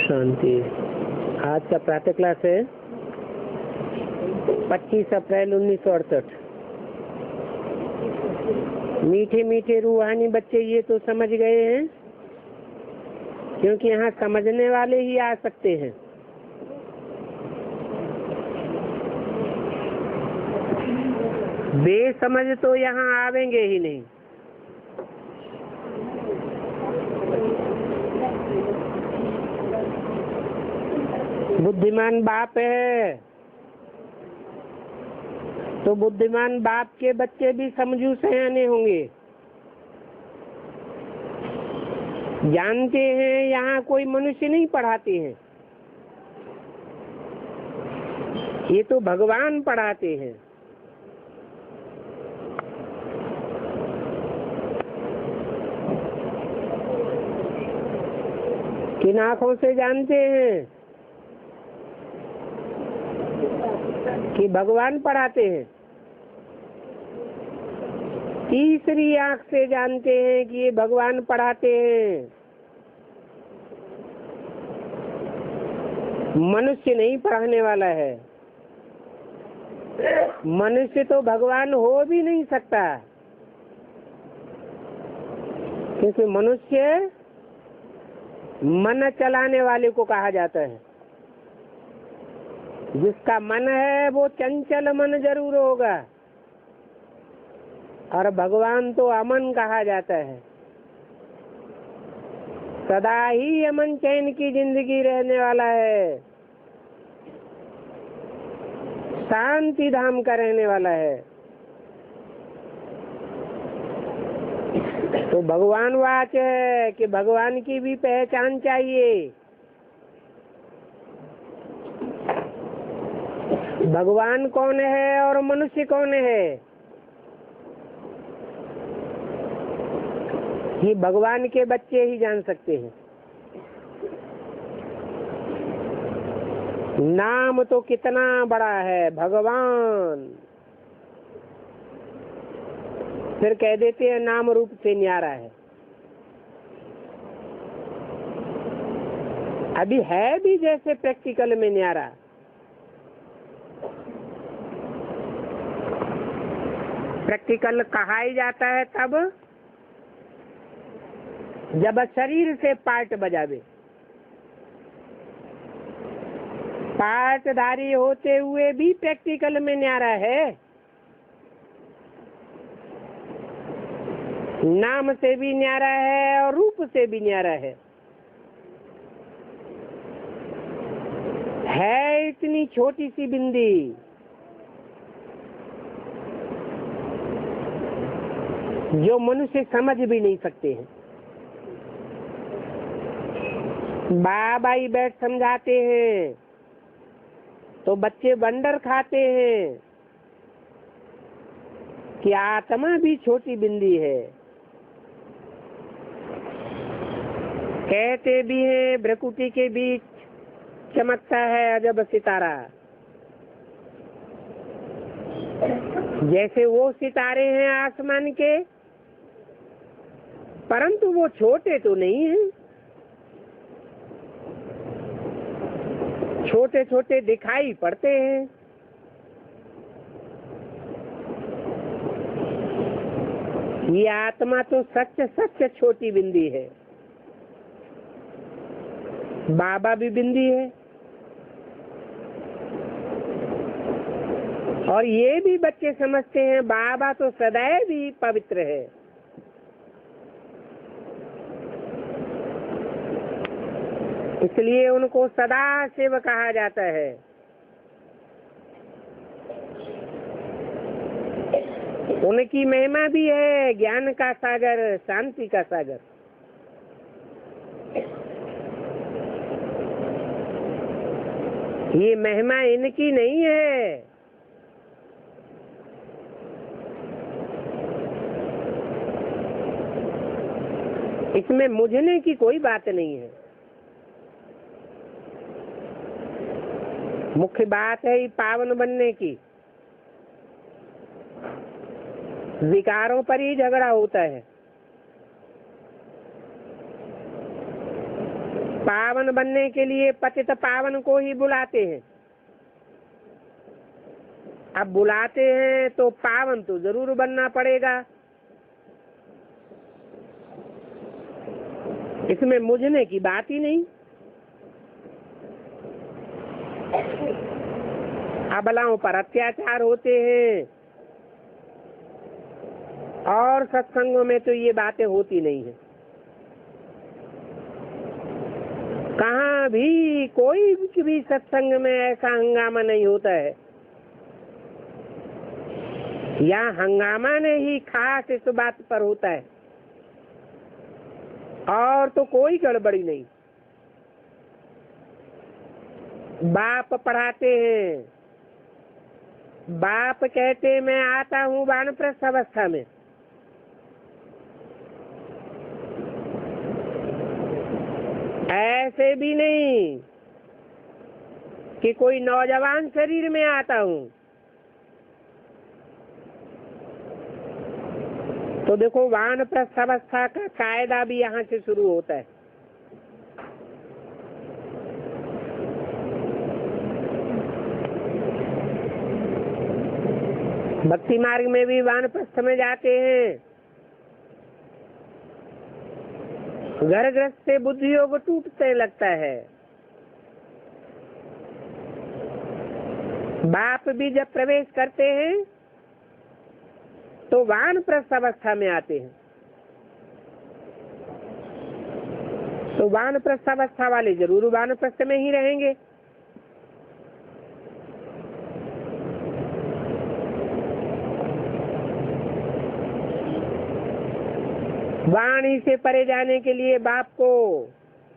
शांति। आज का प्रातः क्लास है 25 अप्रैल 1968। मीठे मीठे रूहानी बच्चे ये तो समझ गए हैं, क्योंकि यहाँ समझने वाले ही आ सकते हैं। बेसमझ तो यहाँ आवेंगे ही नहीं। बुद्धिमान बाप है तो बुद्धिमान बाप के बच्चे भी समझू सयाने होंगे। जानते हैं यहाँ कोई मनुष्य नहीं पढ़ाते हैं, ये तो भगवान पढ़ाते हैं। किन आंखों से जानते हैं कि भगवान पढ़ाते हैं? तीसरी आंख से जानते हैं कि ये भगवान पढ़ाते हैं। मनुष्य नहीं पढ़ाने वाला है। मनुष्य तो भगवान हो भी नहीं सकता, क्योंकि मनुष्य मन चलाने वाले को कहा जाता है। जिसका मन है वो चंचल मन जरूर होगा, और भगवान तो अमन कहा जाता है। सदा ही अमन चैन की जिंदगी रहने वाला है, शांति धाम का रहने वाला है। तो भगवान वाच है कि भगवान की भी पहचान चाहिए। भगवान कौन है और मनुष्य कौन है, ये भगवान के बच्चे ही जान सकते हैं। नाम तो कितना बड़ा है, भगवान। फिर कह देते हैं नाम रूप से न्यारा है। अभी है भी जैसे प्रैक्टिकल में न्यारा। प्रैक्टिकल कहा ही जाता है तब जब शरीर से पार्ट बजावे। पार्टधारी होते हुए भी प्रैक्टिकल में न्यारा है। नाम से भी न्यारा है और रूप से भी न्यारा है। इतनी छोटी सी बिंदी, जो मनुष्य समझ भी नहीं सकते हैं। बाबा ही बैठ समझाते हैं तो बच्चे बंडर खाते हैं कि आत्मा भी छोटी बिंदी है। कहते भी हैं भ्रकुटी के बीच चमकता है अजब सितारा। जैसे वो सितारे हैं आसमान के, परंतु वो छोटे तो नहीं हैं। छोटे छोटे दिखाई पड़ते हैं। ये आत्मा तो सच सच छोटी बिंदी है। बाबा भी बिंदी है, और ये भी बच्चे समझते हैं बाबा तो सदैव ही पवित्र है। इसलिए उनको सदा शिव कहा जाता है। उनकी महिमा भी है ज्ञान का सागर, शांति का सागर। ये महिमा इनकी नहीं है, इसमें मुझने की कोई बात नहीं है। मुख्य बात है ये पावन बनने की। विकारों पर ही झगड़ा होता है। पावन बनने के लिए पतित पावन को ही बुलाते हैं। अब बुलाते हैं तो पावन तो जरूर बनना पड़ेगा, इसमें मुझने की बात ही नहीं। अबलाओं पर अत्याचार होते हैं और सत्संगों में तो ये बातें होती नहीं है। कहाँ भी कोई भी सत्संग में ऐसा हंगामा नहीं होता है। यहाँ हंगामा नहीं खास इस बात पर होता है, और तो कोई गड़बड़ी नहीं। बाप पढ़ाते हैं, बाप कहते मैं आता हूँ वानप्रस्थ अवस्था में, ऐसे भी नहीं कि कोई नौजवान शरीर में आता हूँ। तो देखो वानप्रस्थ अवस्था का कायदा भी यहाँ से शुरू होता है। भक्ति मार्ग में भी वानप्रस्थ में जाते हैं। घर ग्रस्त से बुद्धि योग टूटने लगता है। बाप भी जब प्रवेश करते हैं तो वानप्रस्थ अवस्था में आते हैं। तो वानप्रस्थ अवस्था वाले जरूर वानप्रस्थ में ही रहेंगे। वाणी से परे जाने के लिए बाप को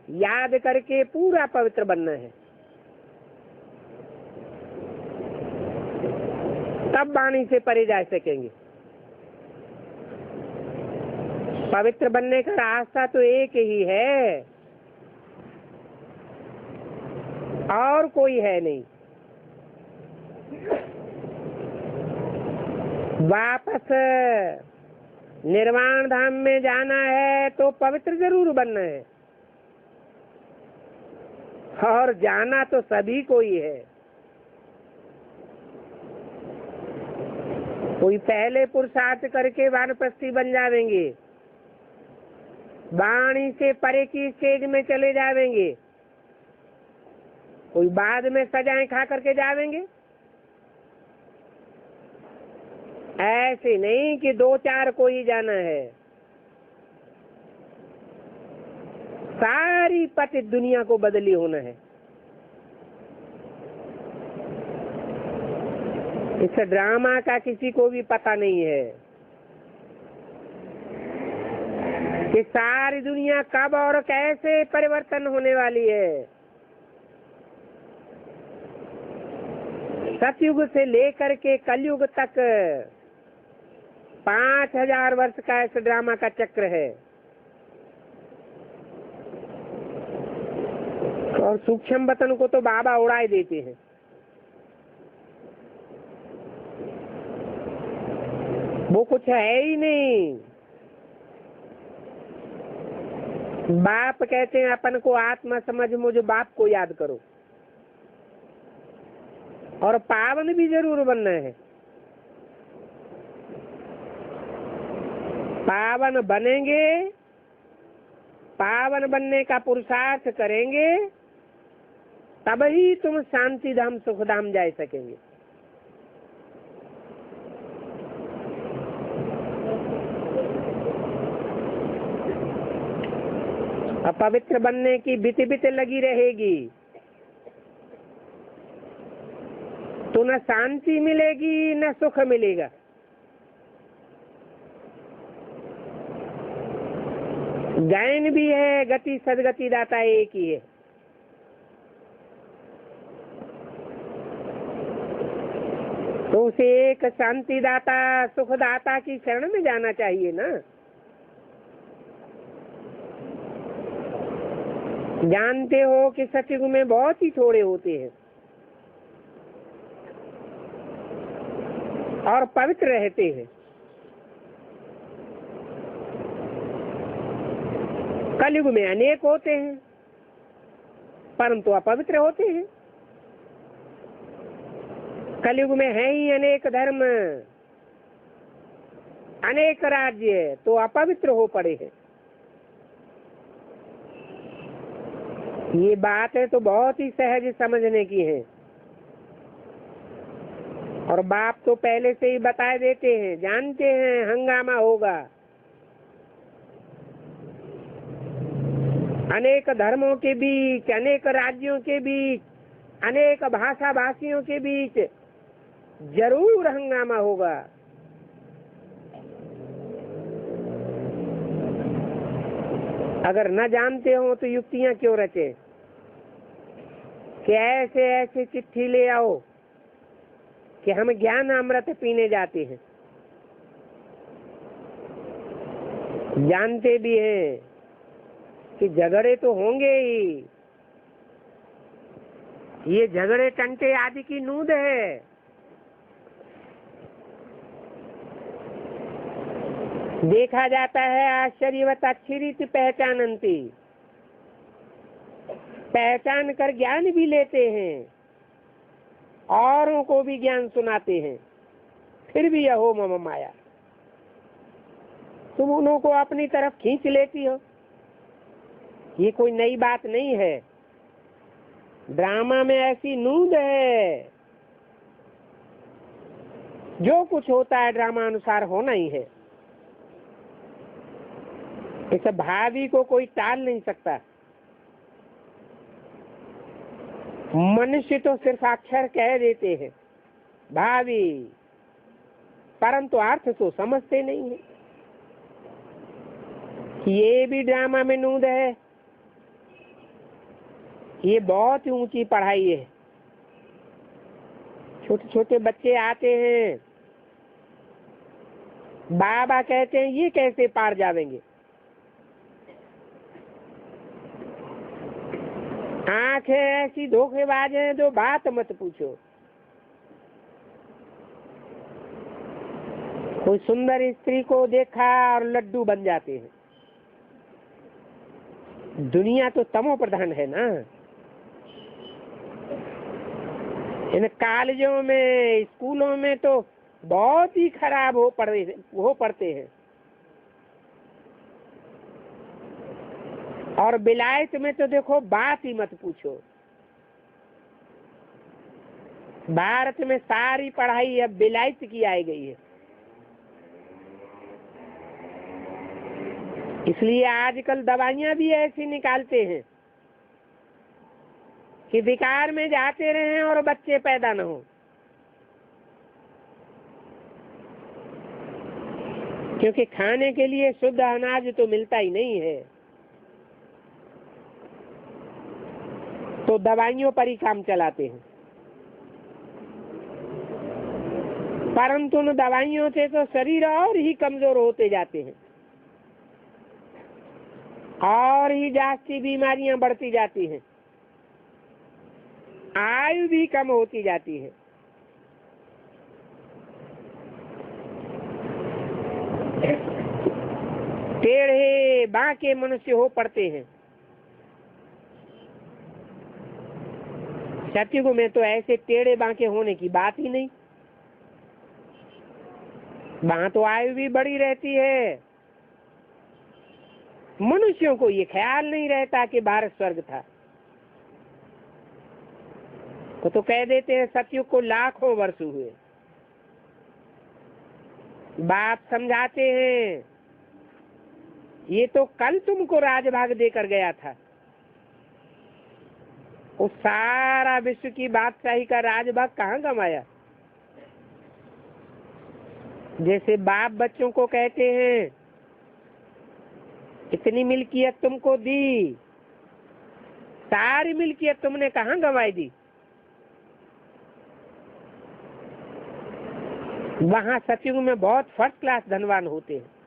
याद करके पूरा पवित्र बनना है, तब वाणी से परे जा सकेंगे। पवित्र बनने का रास्ता तो एक ही है, और कोई है नहीं। वापस निर्वाण धाम में जाना है तो पवित्र जरूर बनना है, और जाना तो सभी को ही है। कोई पहले पुरुषार्थ करके वानप्रस्थी बन जाएंगे, वाणी से परे की स्टेज में चले जाएंगे, कोई बाद में सजाएं खा करके जाएंगे। ऐसे नहीं कि दो चार को ही जाना है, सारी पतित दुनिया को बदली होना है। इस ड्रामा का किसी को भी पता नहीं है कि सारी दुनिया कब और कैसे परिवर्तन होने वाली है। सतयुग से लेकर के कलयुग तक 5000 वर्ष का इस ड्रामा का चक्र है, और सूक्ष्म वतन को तो बाबा उड़ाए देते हैं। वो कुछ है ही नहीं। बाप कहते हैं अपन को आत्मा समझ, मुझे बाप को याद करो, और पावन भी जरूर बनना है। पावन बनेंगे, पावन बनने का पुरुषार्थ करेंगे, तब ही तुम शांति धाम सुख धाम जा सकेंगे। अपवित्र बनने की बित बित लगी रहेगी तो न शांति मिलेगी न सुख मिलेगा। ज्ञान भी है, गति सदगति दाता एक ही है। तो उसे एक शांति दाता सुख दाता की शरण में जाना चाहिए ना। जानते हो कि सतयुग में बहुत ही थोड़े होते हैं और पवित्र रहते हैं। कलयुग में अनेक होते हैं परंतु अपवित्र होते हैं। कलयुग में है ही अनेक धर्म, अनेक राज्य, तो अपवित्र हो पड़े हैं। ये बात है तो बहुत ही सहज समझने की है, और बाप तो पहले से ही बता देते हैं, जानते हैं हंगामा होगा। अनेक धर्मों के बीच, अनेक राज्यों के बीच, अनेक भाषा भाषियों के बीच जरूर हंगामा होगा। अगर न जानते हो तो युक्तियां क्यों रचे कि ऐसे ऐसे चिट्ठी ले आओ कि हम ज्ञान अमृत पीने जाते हैं। जानते भी हैं कि झगड़े तो होंगे ही, ये झगड़े टंटे आदि की नूद है। देखा जाता है आश्चर्यवत अक्षरित पहचानंती, पहचान कर ज्ञान भी लेते हैं, औरों को भी ज्ञान सुनाते हैं, फिर भी यहो मम माया, तुम उन्हों को अपनी तरफ खींच लेती हो। ये कोई नई बात नहीं है, ड्रामा में ऐसी नूद है, जो कुछ होता है ड्रामा अनुसार होना ही है। इस भावी को कोई टाल नहीं सकता। मनुष्य तो सिर्फ अक्षर कह देते हैं भावी, परंतु अर्थ तो समझते नहीं है। ये भी ड्रामा में नूद है। ये बहुत ही ऊंची पढ़ाई है। छोटे छोटे बच्चे आते हैं, बाबा कहते हैं ये कैसे पार जावेंगे। आंखें ऐसी धोखेबाज हैं जो बात मत पूछो। कोई सुंदर स्त्री को देखा और लड्डू बन जाते हैं। दुनिया तो तमो प्रधान है ना। इन कॉलेजों में, स्कूलों में तो बहुत ही खराब हो पड़ते हैं। और विलायत में तो देखो बात ही मत पूछो। भारत में सारी पढ़ाई अब विलायत की आई गई है। इसलिए आजकल दवाइयां भी ऐसी निकालते हैं कि विकार में जाते रहें और बच्चे पैदा न हो, क्योंकि खाने के लिए शुद्ध अनाज तो मिलता ही नहीं है, तो दवाइयों पर ही काम चलाते हैं। परंतु उन दवाइयों से तो शरीर और ही कमजोर होते जाते हैं, और ही जास्ती बीमारियां बढ़ती जाती हैं, आयु भी कम होती जाती है। टेढ़े बांके मनुष्य हो पड़ते हैं। सतयुग में तो ऐसे टेढ़े बांके होने की बात ही नहीं। वहां तो आयु भी बड़ी रहती है। मनुष्यों को ये ख्याल नहीं रहता कि भारत स्वर्ग था, तो कह देते हैं सतयुग को लाखों वर्ष हुए। बाप समझाते हैं ये तो कल तुमको राजभाग देकर गया था। उस सारा विश्व की बादशाही का राजभाग कहाँ गंवाया। जैसे बाप बच्चों को कहते हैं इतनी मिल्कियत तुमको दी, सारी मिल्कियत तुमने कहाँ गंवाई दी। वहां सतयुग में बहुत फर्स्ट क्लास धनवान होते हैं।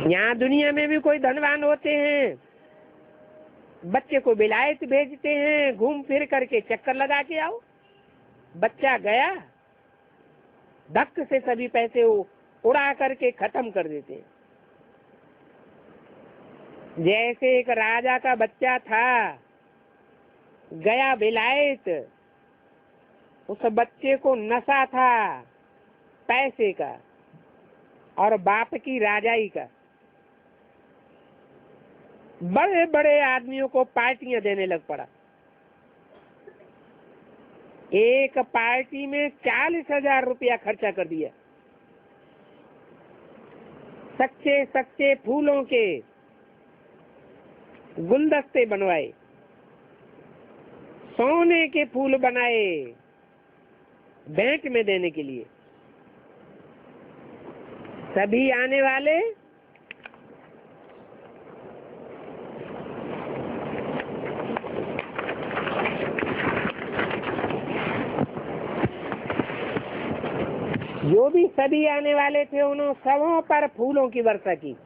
यहाँ दुनिया में भी कोई धनवान होते हैं, बच्चे को विलायत भेजते हैं, घूम फिर करके चक्कर लगा के आओ। बच्चा गया, धक्क से सभी पैसे उड़ा करके खत्म कर देते हैं। जैसे एक राजा का बच्चा था, गया विलायत, उस बच्चे को नशा था पैसे का और बाप की राजाई का। बड़े बड़े आदमियों को पार्टियां देने लग पड़ा। एक पार्टी में 40,000 रुपया खर्चा कर दिया। सच्चे सच्चे फूलों के गुलदस्ते बनवाए, सोने के फूल बनाए भेंट में देने के लिए। सभी आने वाले जो भी सभी आने वाले थे, उन्होंने सबों पर फूलों की वर्षा की।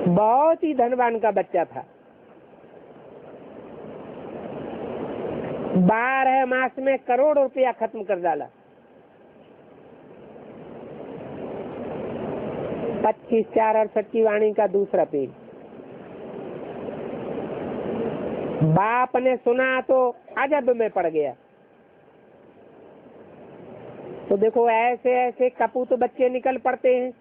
बहुत ही धनवान का बच्चा था। 12 मास में करोड़ रुपया खत्म कर डाला। 25/4/68 की वाणी का दूसरा पेज। बाप ने सुना तो अजब में पड़ गया। तो देखो, ऐसे ऐसे कपूत बच्चे निकल पड़ते हैं।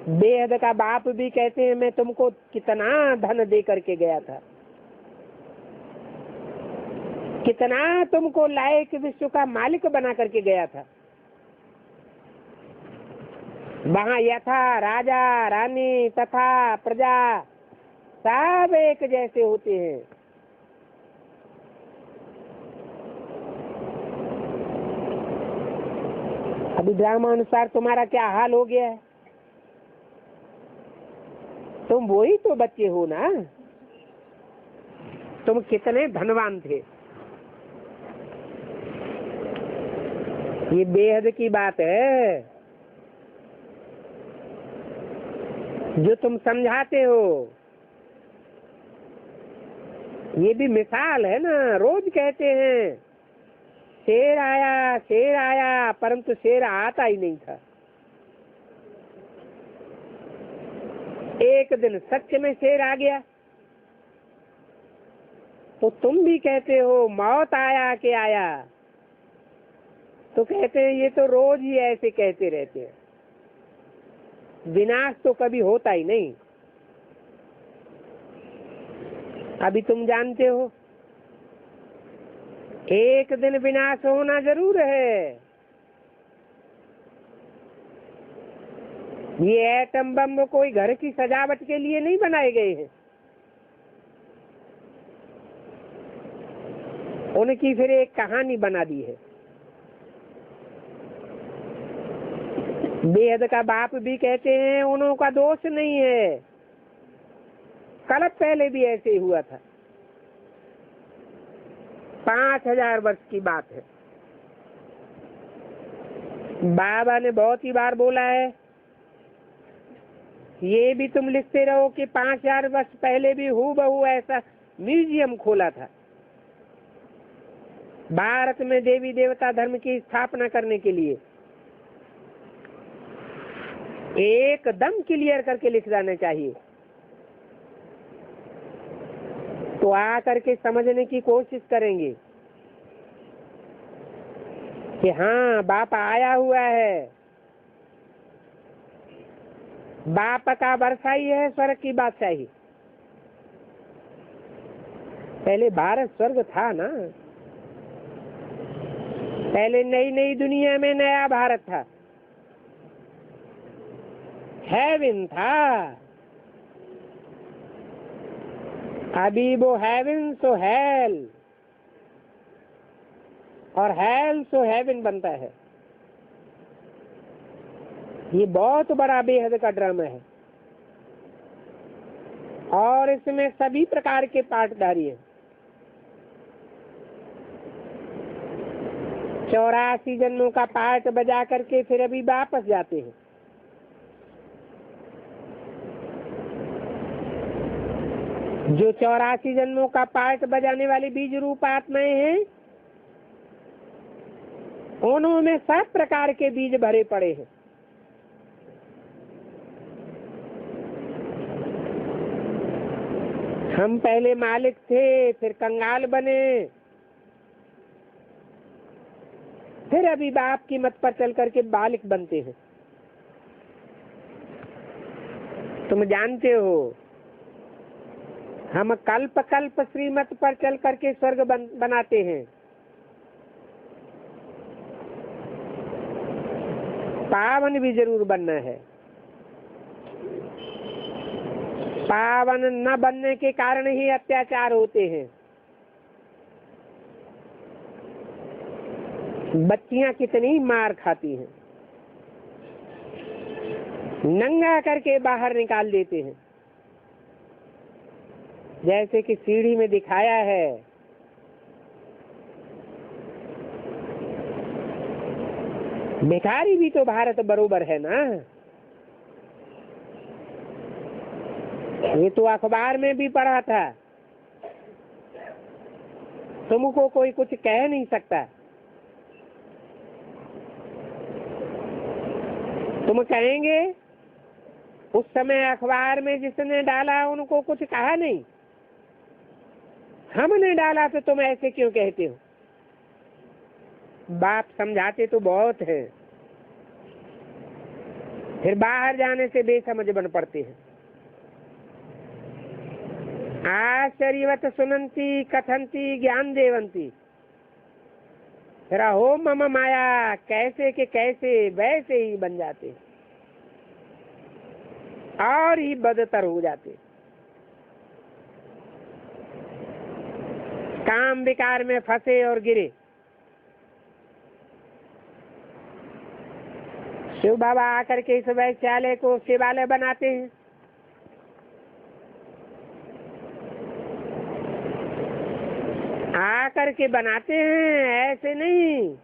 बेहद का बाप भी कहते हैं, मैं तुमको कितना धन दे करके गया था, कितना तुमको लायक विश्व का मालिक बना करके गया था। वहां यथा राजा रानी तथा प्रजा सब एक जैसे होते हैं। अभी ड्रामा अनुसार तुम्हारा क्या हाल हो गया है? तुम वही तो बच्चे हो ना। तुम कितने धनवान थे। ये बेहद की बात है जो तुम समझाते हो। ये भी मिसाल है ना। रोज कहते हैं शेर आया, परंतु शेर आता ही नहीं था। एक दिन सच में शेर आ गया तो तुम भी कहते हो मौत आया के आया। तो कहते हैं ये तो रोज ही ऐसे कहते रहते हैं, विनाश तो कभी होता ही नहीं। अभी तुम जानते हो एक दिन विनाश होना जरूर है। ये एटम बम कोई घर की सजावट के लिए नहीं बनाए गए हैं। उनकी फिर एक कहानी बना दी है। बेहद का बाप भी कहते हैं उन्हों का दोष नहीं है, कल पहले भी ऐसे ही हुआ था। 5000 वर्ष की बात है। बाबा ने बहुत ही बार बोला है, ये भी तुम लिखते रहो कि 5000 वर्ष पहले भी हूबहू ऐसा म्यूजियम खोला था भारत में देवी देवता धर्म की स्थापना करने के लिए। एकदम क्लियर करके लिख जाना चाहिए। तो आ करके समझने की कोशिश करेंगे कि हाँ बाप आया हुआ है। बाप का बरसाई है स्वर्ग की बादशाही। पहले भारत स्वर्ग था ना। पहले नई नई दुनिया में नया भारत था, हेवन था। अभी वो हेवन सो हेल और हेल सो हेवन बनता है। ये बहुत बड़ा बेहद का ड्रामा है और इसमें सभी प्रकार के पाठधारी हैं। 84 जन्मों का पाठ बजा करके फिर अभी वापस जाते हैं। जो 84 जन्मों का पाठ बजाने वाले बीज रूप आत्माएं हैं, उन्होंने सब प्रकार के बीज भरे पड़े हैं। हम पहले मालिक थे, फिर कंगाल बने, फिर अभी बाप की मत पर चल करके बालिक बनते हैं। तुम जानते हो हम कल्प कल्प श्रीमत पर चल करके स्वर्ग बनाते हैं। पावन भी जरूर बनना है। पावन न बनने के कारण ही अत्याचार होते हैं। बच्चियां कितनी मार खाती हैं, नंगा करके बाहर निकाल देते हैं। जैसे कि सीढ़ी में दिखाया है, भिखारी भी तो भारत बरोबर है ना। ये तो अखबार में भी पढ़ा था। तुमको कोई कुछ कह नहीं सकता। तुम कहेंगे उस समय अखबार में जिसने डाला उनको कुछ कहा नहीं, हमने डाला तो तुम ऐसे क्यों कहते हो। बाप समझाते तो बहुत है, फिर बाहर जाने से बेसमझ बन पड़ते हैं। आश्चर्यवत सुनंती कथंती ज्ञान देवंती, रहो मम माया, कैसे के कैसे वैसे ही बन जाते और ही बदतर हो जाते। काम विकार में फंसे और गिरे। शिव बाबा आकर के इस वैश्यालय को शिवालय बनाते हैं। आकर के बनाते हैं, ऐसे नहीं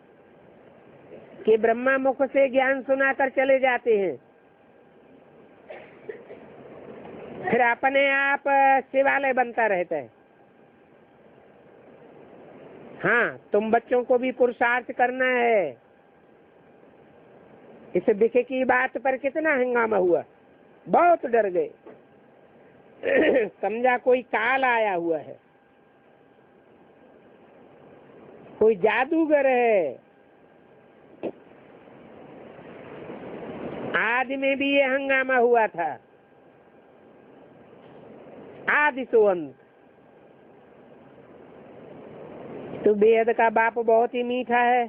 कि ब्रह्मा मुख से ज्ञान सुनाकर चले जाते हैं, फिर अपने आप शिवालय बनता रहता है। हाँ, तुम बच्चों को भी पुरुषार्थ करना है। इस बिखे की बात पर कितना हंगामा हुआ, बहुत डर गए। समझा कोई काल आया हुआ है, कोई जादूगर है। आदि में भी ये हंगामा हुआ था, आदि सो अंत। तो बेहद का बाप बहुत ही मीठा है।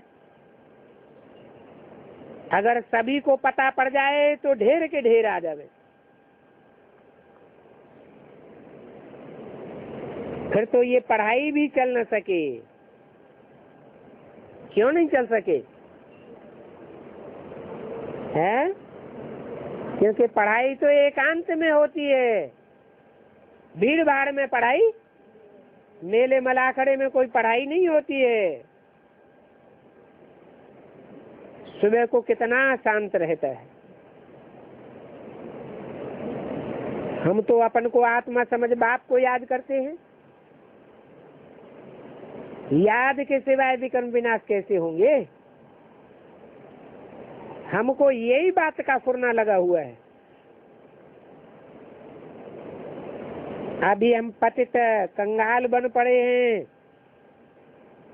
अगर सभी को पता पड़ जाए तो ढेर के ढेर आ जावे। फिर तो ये पढ़ाई भी चल न सके। क्यों नहीं चल सके है? क्योंकि पढ़ाई तो एकांत में होती है। भीड़ भाड़ में पढ़ाई, मेले मलाखड़े में कोई पढ़ाई नहीं होती है। सुबह को कितना शांत रहता है। हम तो अपन को आत्मा समझ बाप को याद करते हैं। याद के सिवाय विक्रम विनाश कैसे होंगे? हमको यही बात का फुरना लगा हुआ है। अभी हम पतित कंगाल बन पड़े हैं,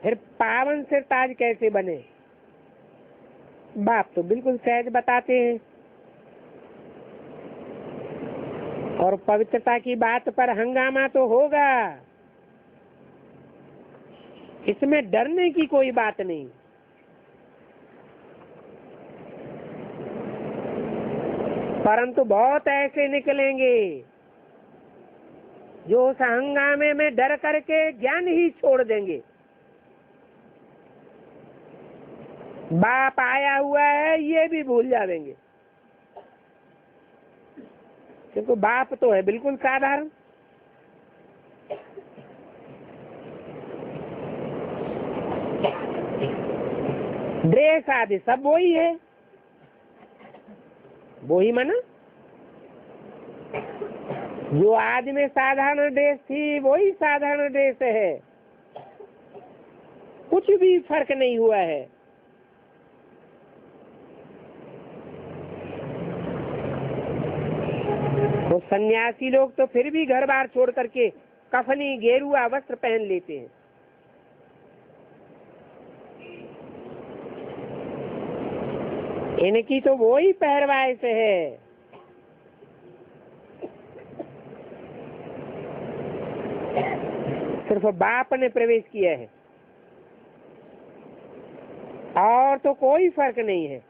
फिर पावन सिर ताज कैसे बने? बाप तो बिल्कुल सहज बताते हैं। और पवित्रता की बात पर हंगामा तो होगा, इसमें डरने की कोई बात नहीं। परंतु बहुत ऐसे निकलेंगे जो उस हंगामे में डर करके ज्ञान ही छोड़ देंगे। बाप आया हुआ है ये भी भूल जाएंगे, क्योंकि बाप तो है बिल्कुल साधारण। ड्रेस आदि सब वही है, वही माना। जो आज में साधारण ड्रेस थी वही साधारण ड्रेस है, कुछ भी फर्क नहीं हुआ है। तो सन्यासी लोग तो फिर भी घर बार छोड़ करके कफनी गेरुआ वस्त्र पहन लेते हैं। इनकी तो वो ही पहरवाइश है। सिर्फ बाप ने प्रवेश किया है और तो कोई फर्क नहीं है।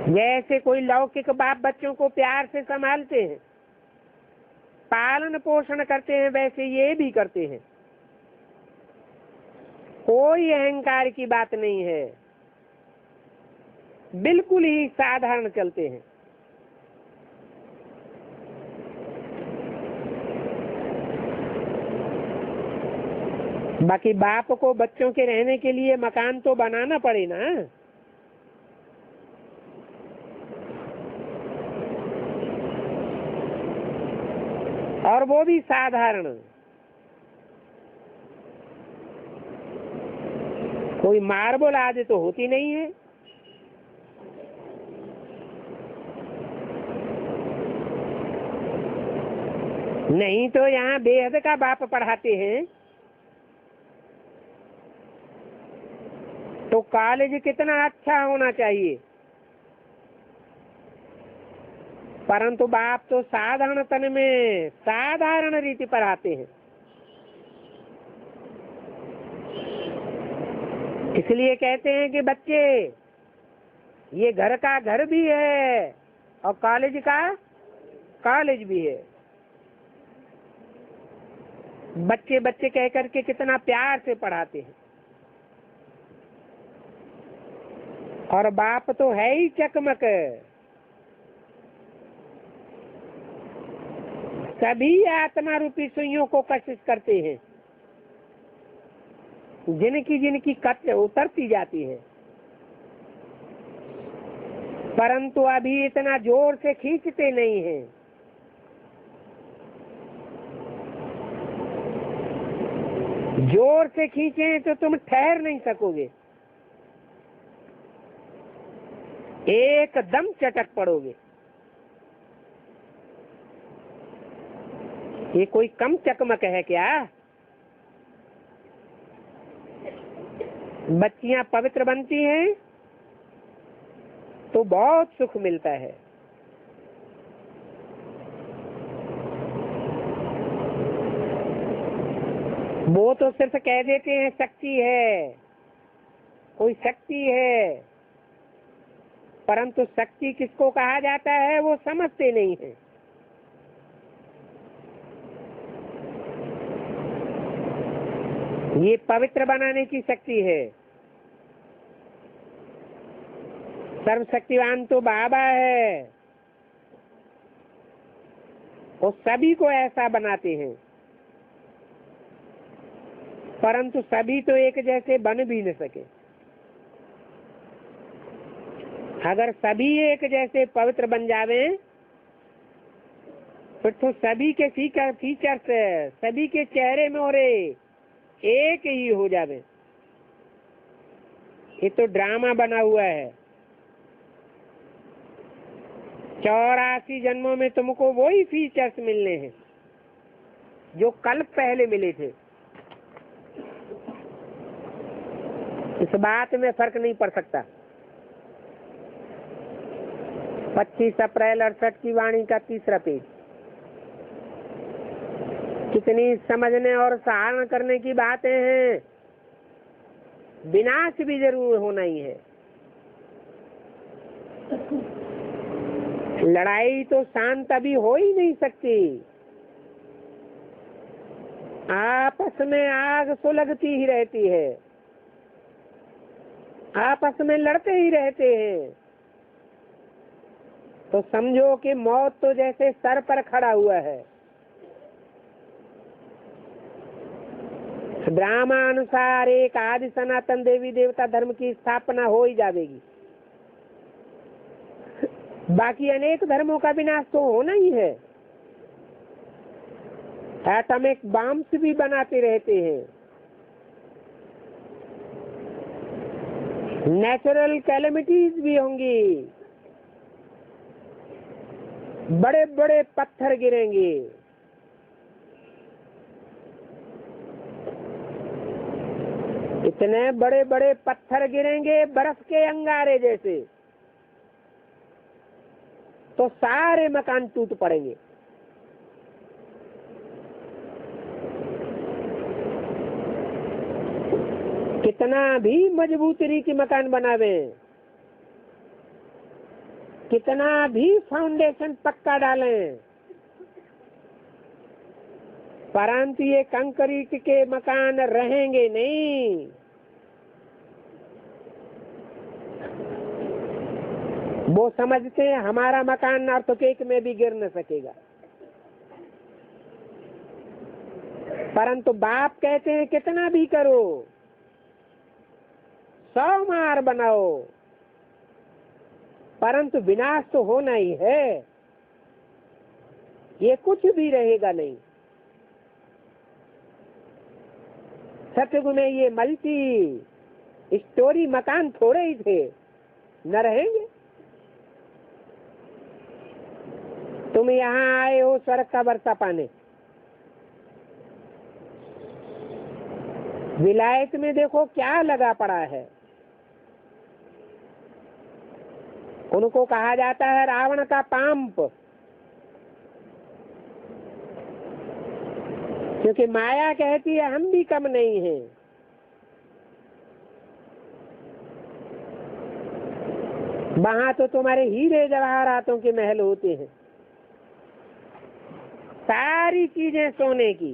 जैसे कोई लौकिक बाप बच्चों को प्यार से संभालते हैं, पालन पोषण करते हैं, वैसे ये भी करते हैं। कोई अहंकार की बात नहीं है, बिल्कुल ही साधारण चलते हैं। बाकी बाप को बच्चों के रहने के लिए मकान तो बनाना पड़े ना। और वो भी साधारण, कोई मार्बल आदि तो होती नहीं है। नहीं तो यहाँ बेहद का बाप पढ़ाते हैं तो कॉलेज कितना अच्छा होना चाहिए। परंतु बाप तो साधारण तन में साधारण रीति पढ़ाते हैं। इसलिए कहते हैं कि बच्चे, ये घर का घर भी है और कॉलेज का कॉलेज भी है। बच्चे बच्चे कह करके कितना प्यार से पढ़ाते हैं। और बाप तो है ही चकमक, सभी आत्मा रूपी सुइयों को कशिश करते हैं, जिनकी जिनकी कट उतरती जाती है। परंतु अभी इतना जोर से खींचते नहीं हैं। जोर से खींचे तो तुम ठहर नहीं सकोगे, एकदम चटक पड़ोगे। ये कोई कम चकमक है क्या? बच्चियां पवित्र बनती हैं तो बहुत सुख मिलता है। वो तो सिर्फ कह देते हैं शक्ति है, कोई शक्ति है, परंतु शक्ति किसको कहा जाता है वो समझते नहीं है। ये पवित्र बनाने की शक्ति है। सर्वशक्तिवान तो बाबा है, वो सभी को ऐसा बनाते हैं। परंतु सभी तो एक जैसे बन भी न सके। अगर सभी एक जैसे पवित्र बन जावे फिर तो सभी के फीचर्स सभी के चेहरे में और एक ही हो जावे। ये तो ड्रामा बना हुआ है। 84 जन्मों में तुमको वही फीचर्स मिलने हैं जो कल पहले मिले थे। इस बात में फर्क नहीं पड़ सकता। 25 अप्रैल 68 की वाणी का 3रा पेज। कितनी समझने और सहारण करने की बातें हैं। विनाश भी जरूर होना ही है। लड़ाई तो शांत अभी हो ही नहीं सकती। आपस में आग सुलगती ही रहती है, आपस में लड़ते ही रहते हैं। तो समझो कि मौत तो जैसे सर पर खड़ा हुआ है। ड्रामानुसार एक आदि सनातन देवी देवता धर्म की स्थापना हो ही जाएगी। बाकी अनेक धर्मों का विनाश तो होना ही है। एटॉमिक बॉम्ब्स भी बनाते रहते हैं, नेचुरल कैलेमिटीज भी होंगी। बड़े बड़े पत्थर गिरेंगे, इतने बड़े बड़े पत्थर गिरेंगे बर्फ के अंगारे जैसे, तो सारे मकान टूट पड़ेंगे। कितना भी मजबूती की मकान बनावे, कितना भी फाउंडेशन पक्का डालें, परंतु ये कंक्रीट के मकान रहेंगे नहीं। वो समझते हैं हमारा मकान अर्थक्वेक में भी गिर न सकेगा, परंतु बाप कहते हैं कितना भी करो, 100 मार बनाओ, परंतु विनाश तो होना ही है, ये कुछ भी रहेगा नहीं। सतयुग में ये मल्टी स्टोरी मकान थोड़े ही थे, न रहेंगे। तुम यहाँ आए हो स्वर्ग का वर्षा पाने, विलायत में देखो क्या लगा पड़ा है। उनको कहा जाता है रावण का पांप, क्योंकि माया कहती है हम भी कम नहीं हैं। वहां तो तुम्हारे हीरे जवाहरातों के महल होते हैं, सारी चीजें सोने की।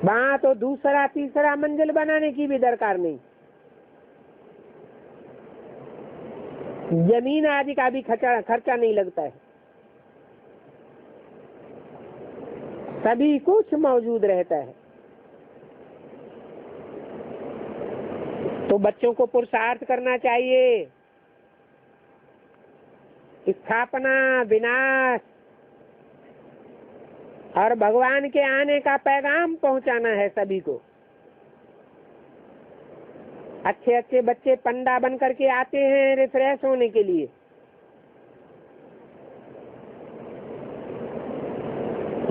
वहां तो दूसरा तीसरा मंजिल बनाने की भी दरकार नहीं, जमीन आदि का भी खर्चा नहीं लगता है, सभी कुछ मौजूद रहता है। तो बच्चों को पुरुषार्थ करना चाहिए, स्थापना, विनाश और भगवान के आने का पैगाम पहुंचाना है सभी को। अच्छे अच्छे बच्चे पंडा बन करके आते हैं रिफ्रेश होने के लिए,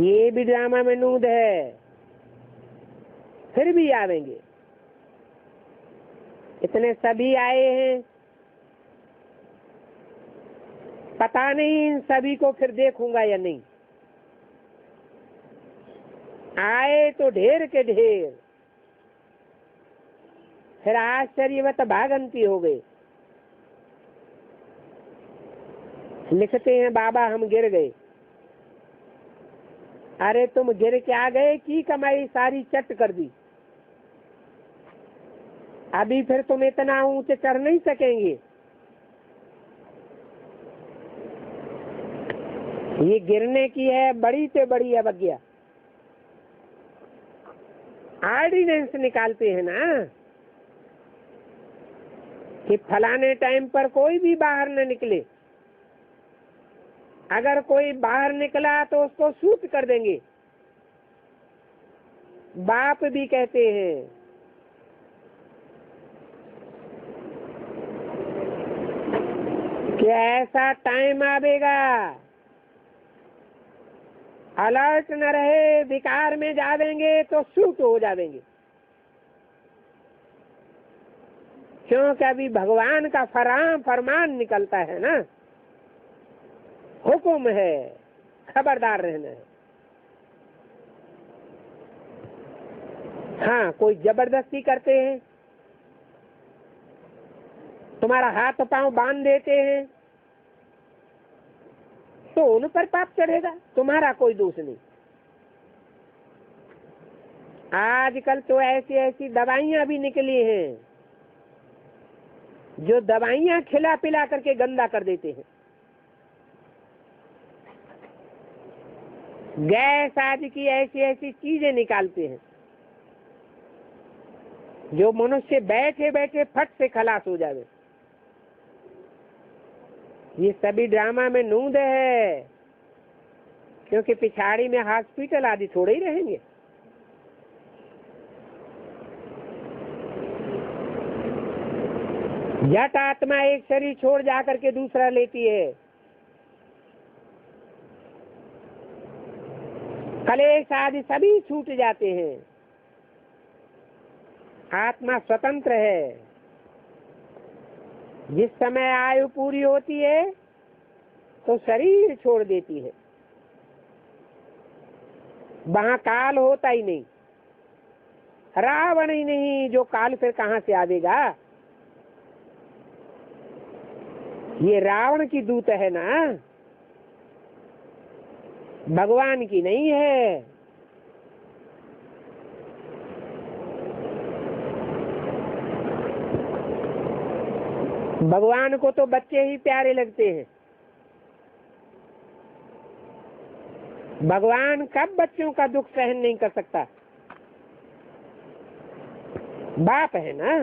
ये भी ड्रामा में नूद है, फिर भी आवेंगे। इतने सभी आए हैं, पता नहीं इन सभी को फिर देखूंगा या नहीं। आए तो ढेर के ढेर, फिर आश्चर्यवत भागंती हो गए। लिखते हैं बाबा हम गिर गए। अरे तुम गिर के आ गए की कमाई सारी चट कर दी, अभी फिर तुम इतना ऊंचे चढ़ नहीं सकेंगे। ये गिरने की है बड़ी से बड़ी अवज्ञा। ऑर्डिनेंस निकालते हैं ना कि फलाने टाइम पर कोई भी बाहर न निकले, अगर कोई बाहर निकला तो उसको शूट कर देंगे। बाप भी कहते हैं कि ऐसा टाइम आवेगा, अलर्ट न रहे, विकार में जावेंगे तो शूट हो जावेंगे। क्योंकि अभी भगवान का फरमान निकलता है ना, हुक्म है, खबरदार रहना है। हाँ, कोई जबरदस्ती करते हैं, तुम्हारा हाथ पांव बांध देते हैं, तो उन पर पाप चढ़ेगा, तुम्हारा कोई दोष नहीं। आजकल तो ऐसी ऐसी दवाइयां भी निकली हैं जो दवाइयां खिला पिला करके गंदा कर देते हैं। गैस आदि की ऐसी ऐसी चीजें निकालते हैं जो मनुष्य बैठे बैठे फट से खलास हो जावे। ये सभी ड्रामा में नूंद है, क्योंकि पिछाड़ी में हॉस्पिटल आदि थोड़े ही रहेंगे। जट आत्मा एक शरीर छोड़ जाकर के दूसरा लेती है, कलेश आदि सभी छूट जाते हैं। आत्मा स्वतंत्र है। जिस समय आयु पूरी होती है तो शरीर छोड़ देती है, वहां काल होता ही नहीं, रावण ही नहीं, जो काल फिर कहां से आवेगा। ये रावण की दूत है ना, भगवान की नहीं है। भगवान को तो बच्चे ही प्यारे लगते हैं। भगवान कब बच्चों का दुख सहन नहीं कर सकता? बाप है ना।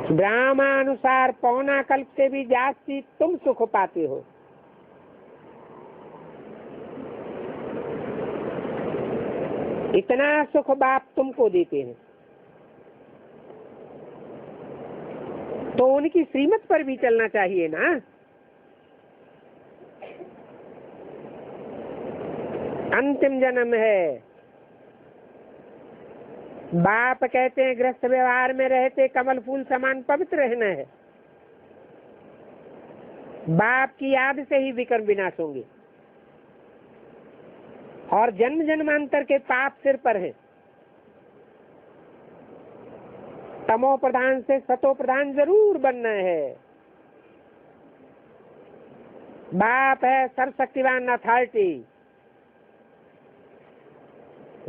ब्राह्मणानुसार पौना कल्प से भी जास्ती तुम सुख पाते हो। इतना सुख बाप तुमको देते हैं, तो उनकी श्रीमत पर भी चलना चाहिए ना। अंतिम जन्म है। बाप कहते हैं गृहस्थ व्यवहार में रहते कमल फूल समान पवित्र रहना है। बाप की याद से ही विकर्म विनाश होंगे और जन्म जन्मांतर के पाप सिर पर हैं। तमो प्रधान से सतो प्रधान जरूर बनना है। बाप है सर्वशक्तिवान अथॉरिटी,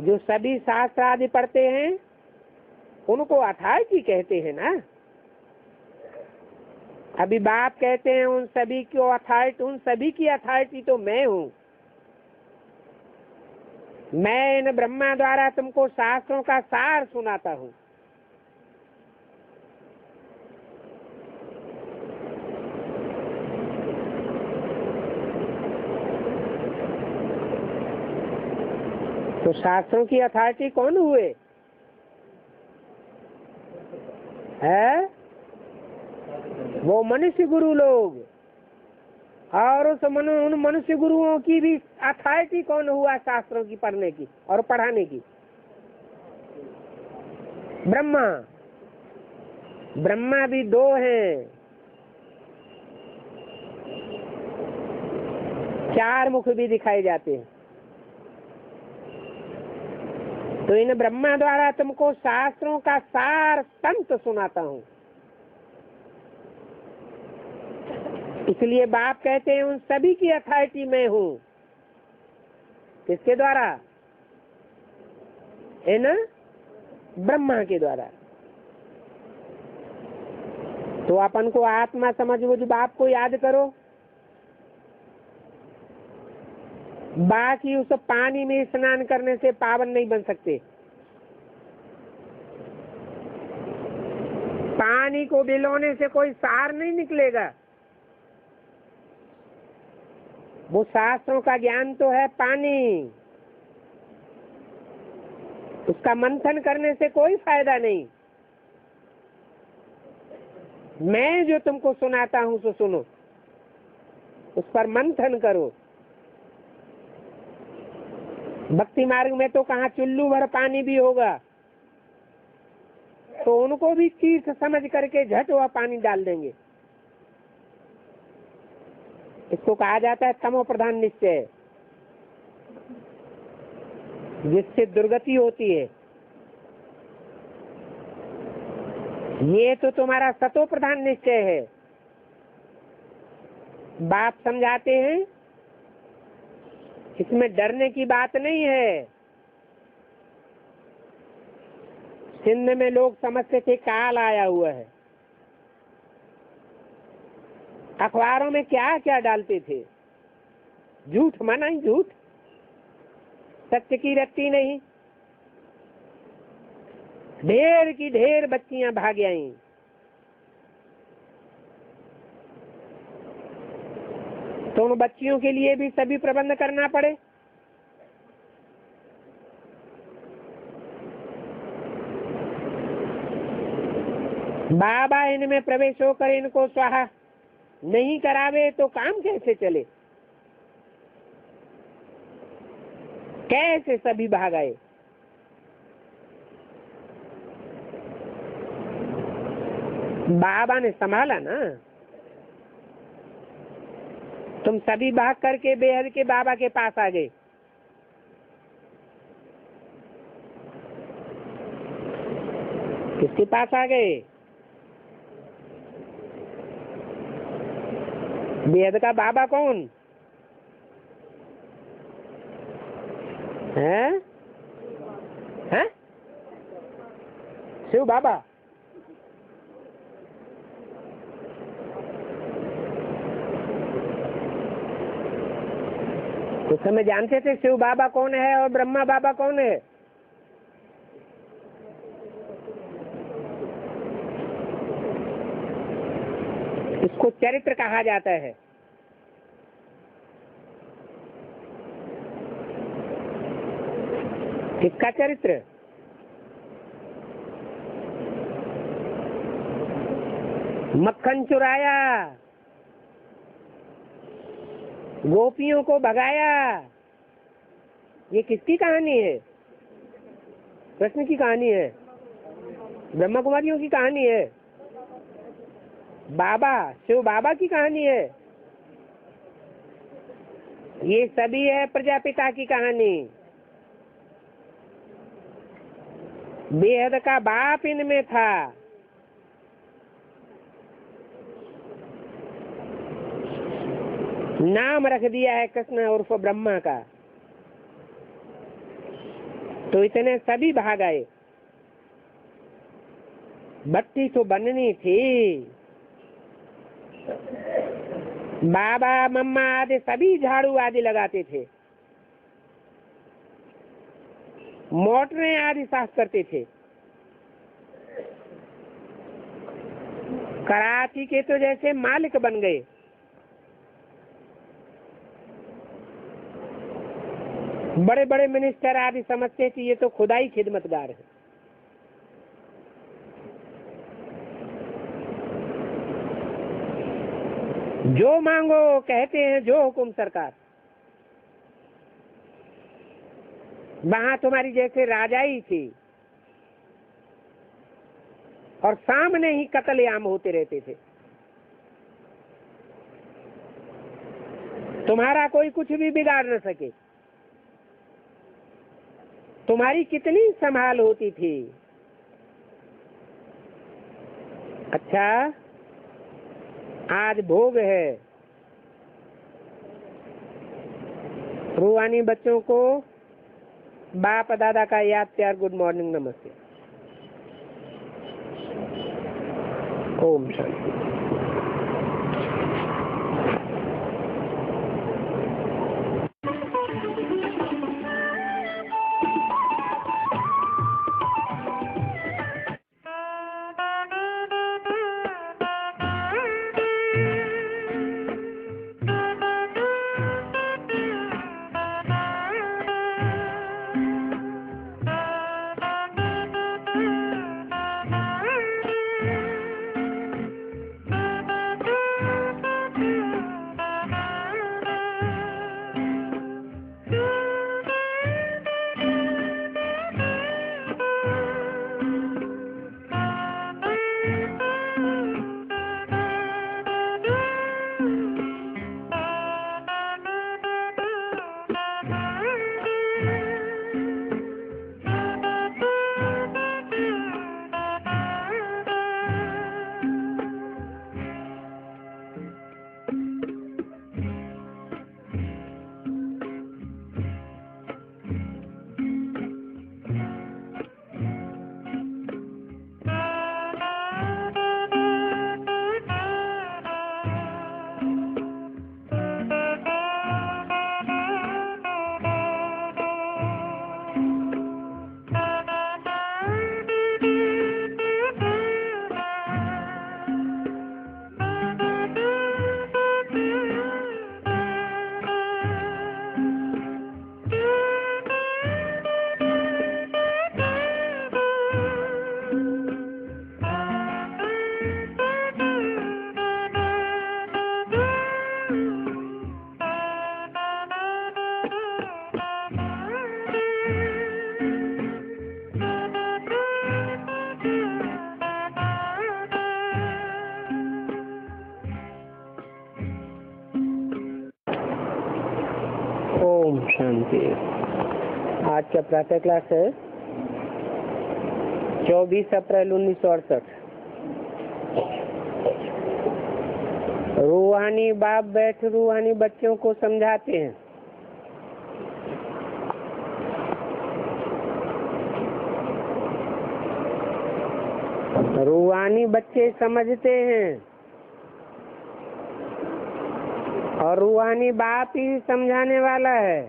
जो सभी शास्त्र आदि पढ़ते हैं उनको अथॉरिटी कहते हैं ना। अभी बाप कहते हैं उन सभी को अथॉरिटी, उन सभी की अथॉरिटी तो मैं हूँ। मैं इन ब्रह्मा द्वारा तुमको शास्त्रों का सार सुनाता हूँ। तो शास्त्रों की अथॉरिटी कौन हुए? है वो मनुष्य गुरु लोग। और उन मनुष्य गुरुओं की भी अथॉरिटी कौन हुआ शास्त्रों की पढ़ने की और पढ़ाने की? ब्रह्मा। ब्रह्मा भी दो हैं, चार मुख भी दिखाए जाते हैं। तो इन ब्रह्मा द्वारा तुमको शास्त्रों का सार तंत्र सुनाता हूँ। इसलिए बाप कहते हैं उन सभी की अथॉरिटी मैं हूँ। किसके द्वारा? इन ब्रह्मा के द्वारा। तो अपन को आत्मा समझ बुझ बाप को याद करो। बाकी उस पानी में स्नान करने से पावन नहीं बन सकते। पानी को डिलोने से कोई सार नहीं निकलेगा। वो शास्त्रों का ज्ञान तो है पानी, उसका मंथन करने से कोई फायदा नहीं। मैं जो तुमको सुनाता हूँ सो सुनो, उस पर मंथन करो। भक्ति मार्ग में तो कहाँ चुल्लू भर पानी भी होगा, तो उनको भी तीर्थ समझ करके झट वह पानी डाल देंगे। इसको कहा जाता है तमो प्रधान निश्चय, जिससे दुर्गति होती है। ये तो तुम्हारा सतो प्रधान निश्चय है। बाप समझाते हैं इसमें डरने की बात नहीं है। सिंध में लोग समझते थे काल आया हुआ है। अखबारों में क्या क्या डालते थे, झूठ माना ही झूठ, सत्य की रत्ती नहीं। ढेर की ढेर बच्चियां भाग आई। तो उन बच्चियों के लिए भी सभी प्रबंध करना पड़े। बाबा इनमें प्रवेश होकर इनको स्वाहा नहीं करावे तो काम कैसे चले? कैसे सभी भाग आए। बाबा ने संभाला ना। तुम सभी भाग करके बेहद के बाबा के पास आ गए। किसके पास आ गए? बेहद का बाबा कौन है? हैं? शिव बाबा। उस समय जानते थे शिव बाबा कौन है और ब्रह्मा बाबा कौन है? इसको चरित्र कहा जाता है। किसका चरित्र? मक्खन चुराया, गोपियों को भगाया, ये किसकी कहानी है? कृष्ण की कहानी है, ब्रह्मा कुमारियों की कहानी है, बाबा शिव बाबा की कहानी है। ये सभी है प्रजापिता की कहानी। बेहद का बाप इनमें था। नाम रख दिया है कृष्ण उर्फ ब्रह्मा का। तो इतने सभी भाग आए। बत्ती तो बननी थी। बाबा मम्मा आदि सभी झाड़ू आदि लगाते थे, मोटरें आदि साफ करते थे। कराची के तो जैसे मालिक बन गए। बड़े बड़े मिनिस्टर आदि समझते कि ये तो खुदा ही खिदमतगार है। जो मांगो कहते हैं जो हुकुम सरकार। वहां तुम्हारी जैसे राजाई थी और सामने ही कत्लेआम होते रहते थे। तुम्हारा कोई कुछ भी बिगाड़ न सके। तुम्हारी कितनी संभाल होती थी। अच्छा, आज भोग है। रूहानी बच्चों को बाप दादा का याद प्यार गुड मॉर्निंग नमस्ते। ओम शांति। आज का प्रातः क्लास है 24 अप्रैल 1968। रूहानी बाप बैठ रूहानी बच्चों को समझाते हैं। रूहानी बच्चे समझते हैं और रूहानी बाप ही समझाने वाला है।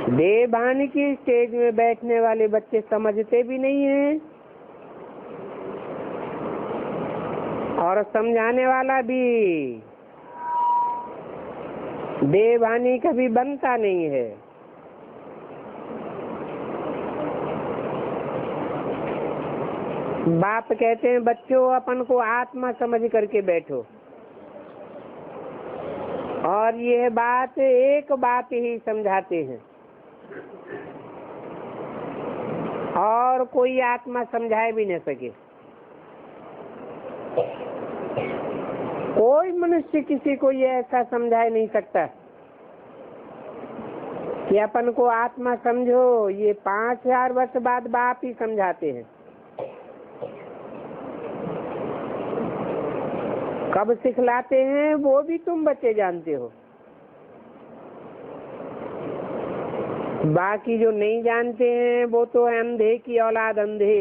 देवभान की स्टेज में बैठने वाले बच्चे समझते भी नहीं हैं और समझाने वाला भी देवभानी कभी बनता नहीं है। बाप कहते हैं बच्चों अपन को आत्मा समझ करके बैठो, और यह बात एक बात ही समझाते हैं और कोई आत्मा समझाए भी न सके। कोई मनुष्य किसी को ये ऐसा समझाए नहीं सकता कि अपन को आत्मा समझो। ये 5000 वर्ष बाद बाप ही समझाते हैं। कब सिखलाते हैं वो भी तुम बच्चे जानते हो। बाकी जो नहीं जानते हैं वो तो है अंधे की औलाद, अंधे।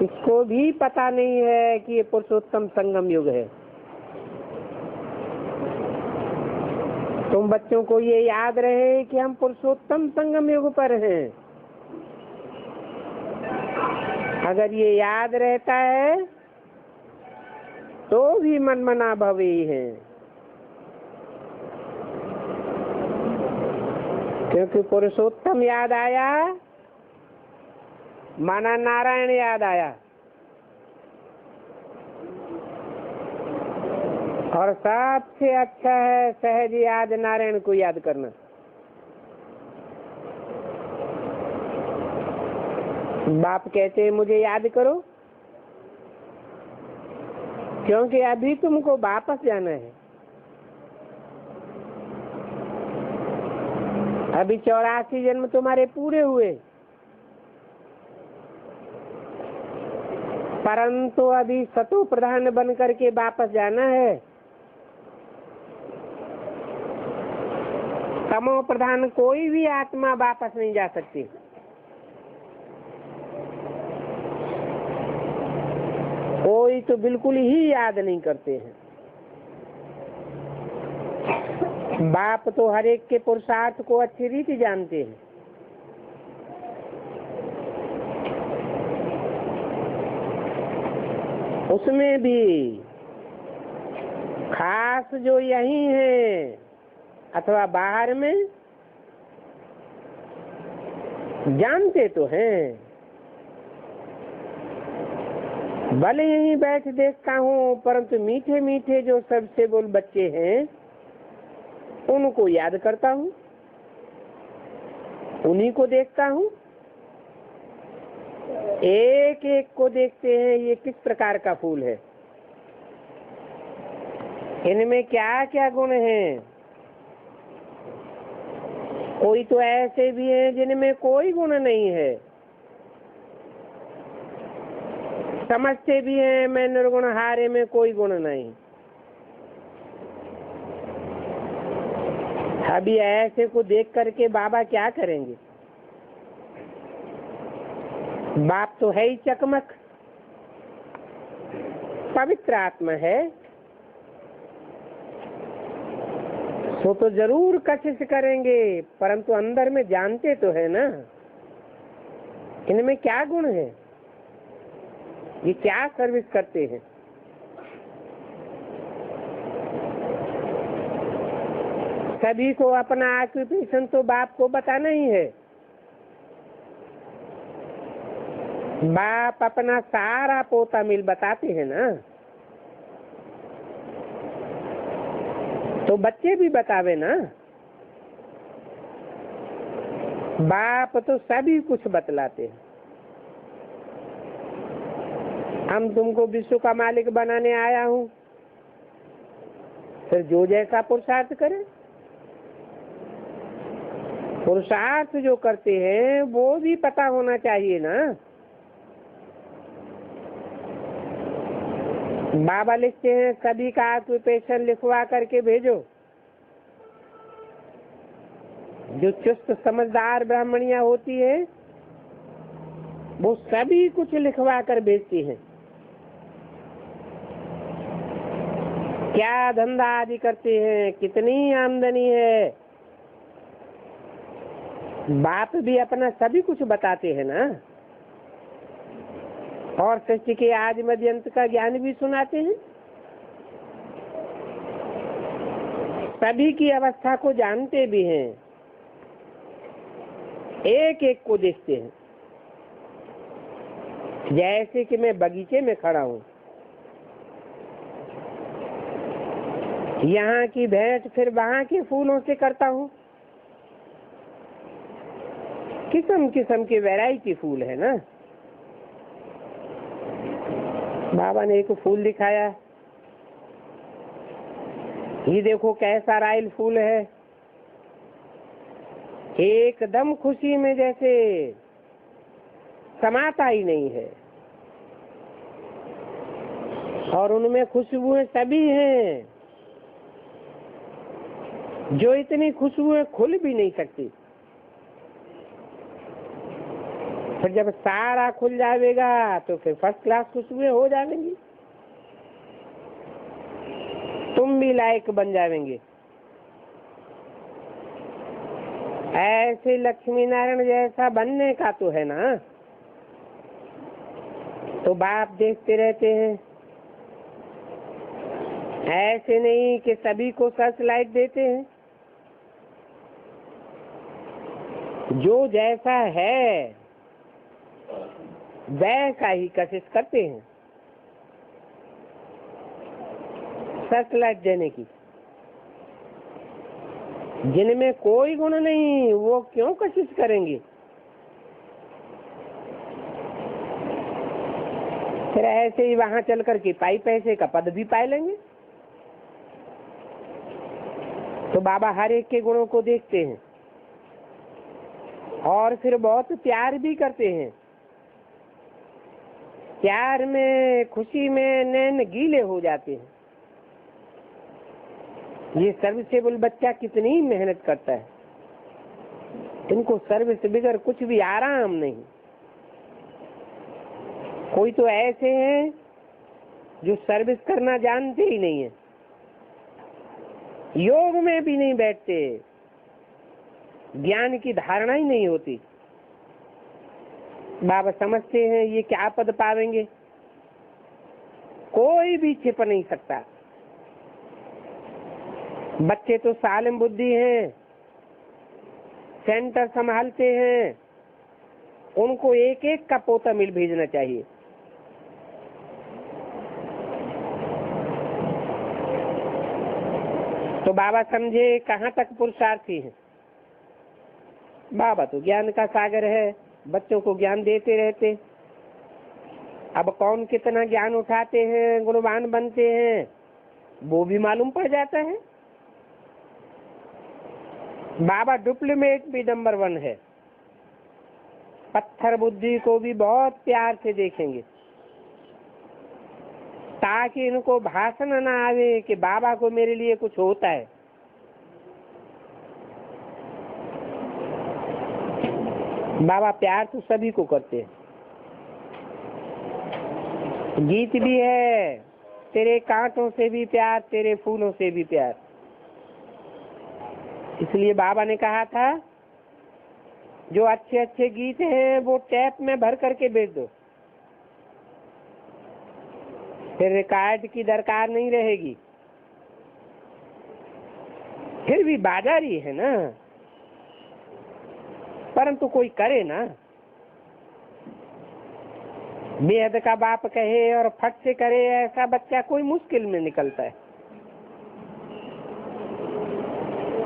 इसको भी पता नहीं है कि ये पुरुषोत्तम संगम युग है। तुम बच्चों को ये याद रहे कि हम पुरुषोत्तम संगम युग पर हैं। अगर ये याद रहता है तो भी मनमना भवी है, क्योंकि पुरुषोत्तम याद आया माना नारायण याद आया, और सबसे अच्छा है सहज याद नारायण को याद करना। बाप कहते हैं मुझे याद करो, क्योंकि अभी तुमको वापस जाना है। अभी 84 जन्म तुम्हारे पूरे हुए, परंतु अभी सतो प्रधान बन करके वापस जाना है। तमो प्रधान कोई भी आत्मा वापस नहीं जा सकती। कोई तो बिल्कुल ही याद नहीं करते हैं। बाप तो हर एक के पुरुषार्थ को अच्छी रीति जानते हैं। उसमें भी खास जो यही है अथवा बाहर में जानते तो हैं। भले यहीं बैठ देखता हूँ, परंतु मीठे मीठे जो सबसे बोल बच्चे हैं उनको याद करता हूँ, उन्हीं को देखता हूँ। एक एक को देखते हैं ये किस प्रकार का फूल है, इनमें क्या क्या गुण हैं। कोई तो ऐसे भी हैं जिनमें कोई गुण नहीं है। समझते भी हैं मैं निर्गुण हारे में कोई गुण नहीं। अभी ऐसे को देख करके बाबा क्या करेंगे। बाप तो है ही चकमक, पवित्र आत्मा है, तो जरूर कशिश करेंगे, परंतु अंदर में जानते तो है ना इनमें क्या गुण है, ये क्या सर्विस करते हैं। सभी को अपना ऑक्यूपेशन तो बाप को बताना ही है। बाप अपना सारा पोता मिल बताते हैं ना, तो बच्चे भी बतावे ना। बाप तो सभी कुछ बतलाते हैं। हम तुमको विश्व का मालिक बनाने आया हूँ, फिर जो जैसा पुरुषार्थ करे, पुरुषार्थ जो करते हैं वो भी पता होना चाहिए ना। बाबा लिखते हैं सभी का ऑक्यूपेशन लिखवा करके भेजो। जो चुस्त समझदार ब्राह्मणियां होती है वो सभी कुछ लिखवा कर भेजती हैं। क्या धंधा आदि करते हैं, कितनी आमदनी है, बाप भी अपना सभी कुछ बताते हैं ना। और सृष्टि के आदि मध्य अंत का ज्ञान भी सुनाते हैं। सभी की अवस्था को जानते भी हैं, एक एक को देखते हैं। जैसे कि मैं बगीचे में खड़ा हूँ, यहाँ की भेंट फिर वहाँ के फूलों से करता हूँ। किस्म किस्म के वैरायटी फूल है ना। बाबा ने एक फूल दिखाया, ये देखो कैसा रायल फूल है, एकदम खुशी में जैसे समाता ही नहीं है। और उनमें खुशबुएं सभी हैं, जो इतनी खुशबुएं खुल भी नहीं सकती। फिर जब सारा खुल जाएगा तो फिर फर्स्ट क्लास खुशबुएं हो जाएंगी, तुम भी लायक बन जाएंगे। ऐसे लक्ष्मी नारायण जैसा बनने का तो है ना। तो बाप देखते रहते हैं, ऐसे नहीं कि सभी को सर्च लाइट देते हैं। जो जैसा है वैसा ही कोशिश करते हैं सर्च लाइट देने की। जिनमें कोई गुण नहीं वो क्यों कोशिश करेंगे। फिर ऐसे ही वहां चल करके पाई पैसे का पद भी पा लेंगे। तो बाबा हर एक के गुणों को देखते हैं और फिर बहुत प्यार भी करते हैं। प्यार में, खुशी में नैन गीले हो जाते हैं। ये सर्विसेबल बच्चा कितनी मेहनत करता है, इनको सर्विस बगैर कुछ भी आराम नहीं। कोई तो ऐसे हैं जो सर्विस करना जानते ही नहीं है, योग में भी नहीं बैठते, ज्ञान की धारणा ही नहीं होती। बाबा समझते हैं ये क्या पद पावेंगे, कोई भी छिप नहीं सकता। बच्चे तो सालिम बुद्धि हैं, सेंटर संभालते हैं, उनको एक एक का पोता मिल भेजना चाहिए। तो बाबा समझे कहाँ तक पुरुषार्थी है। बाबा तो ज्ञान का सागर है, बच्चों को ज्ञान देते रहते। अब कौन कितना ज्ञान उठाते हैं, गुणवान बनते हैं, वो भी मालूम पड़ जाता है। बाबा डिप्लोमेट भी नंबर 1 है। पत्थर बुद्धि को भी बहुत प्यार से देखेंगे ताकि इनको भाषण ना आवे कि बाबा को मेरे लिए कुछ होता है। बाबा प्यार तो सभी को करते हैं। गीत भी है, तेरे कांटों से भी प्यार, तेरे फूलों से भी प्यार। इसलिए बाबा ने कहा था जो अच्छे अच्छे गीत हैं वो टैप में भर करके भेज दो, फिर रिकॉर्ड की दरकार नहीं रहेगी। फिर भी बाजारी है ना, परंतु कोई करे ना। बेहद का बाप कहे और फट से करे, ऐसा बच्चा कोई मुश्किल में निकलता है।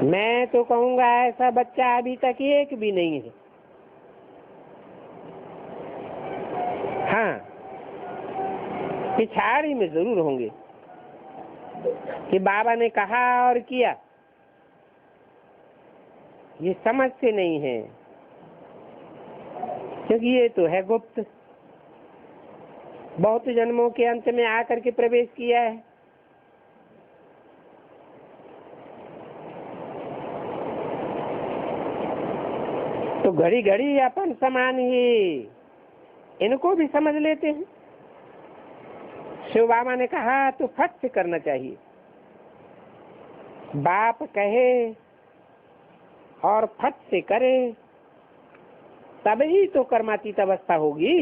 मैं तो कहूंगा ऐसा बच्चा अभी तक एक भी नहीं है। हाँ, पिछाड़ी में जरूर होंगे। कि बाबा ने कहा और किया, ये समझते नहीं है, क्योंकि ये तो है गुप्त, बहुत जन्मों के अंत में आकर के प्रवेश किया है। तो घड़ी घड़ी अपन समान ही इनको भी समझ लेते हैं। शिव बाबा ने कहा तो फट से करना चाहिए, बाप कहे और फट से करे, तभी तो कर्मातीत अवस्था होगी।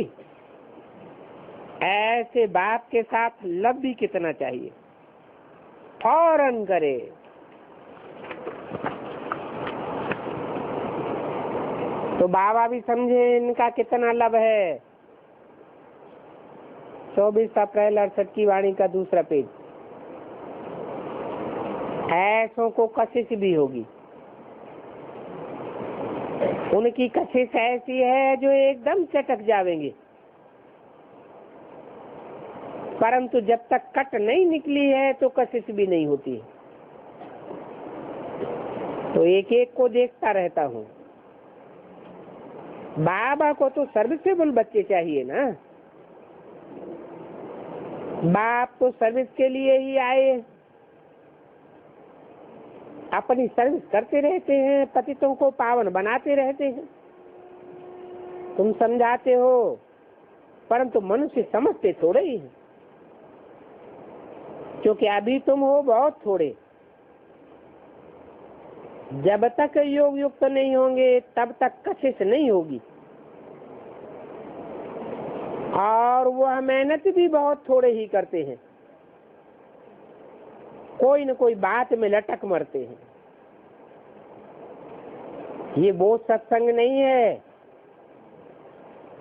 ऐसे बाप के साथ लब भी कितना चाहिए, फौरन करे। तो बाबा भी समझे इनका कितना लब है। 24 अप्रैल 68 की वाणी का दूसरा पेज। ऐसों को कशिश भी होगी, उनकी कशिश ऐसी है जो एकदम चटक जावेंगे, परंतु जब तक कट नहीं निकली है तो कशिश भी नहीं होती। तो एक एक को देखता रहता हूँ। बाबा को तो सर्विसेबल बच्चे चाहिए ना, बाप तो सर्विस के लिए ही आए, अपनी सर्विस करते रहते हैं, पतितों को पावन बनाते रहते हैं। तुम समझाते हो, परंतु मनुष्य समझते थोड़े ही हैं, क्योंकि अभी तुम हो बहुत थोड़े। जब तक योग युक्त नहीं होंगे तब तक कशिश नहीं होगी, और वह मेहनत भी बहुत थोड़े ही करते हैं, कोई न कोई बात में लटक मरते हैं। ये वो सत्संग नहीं है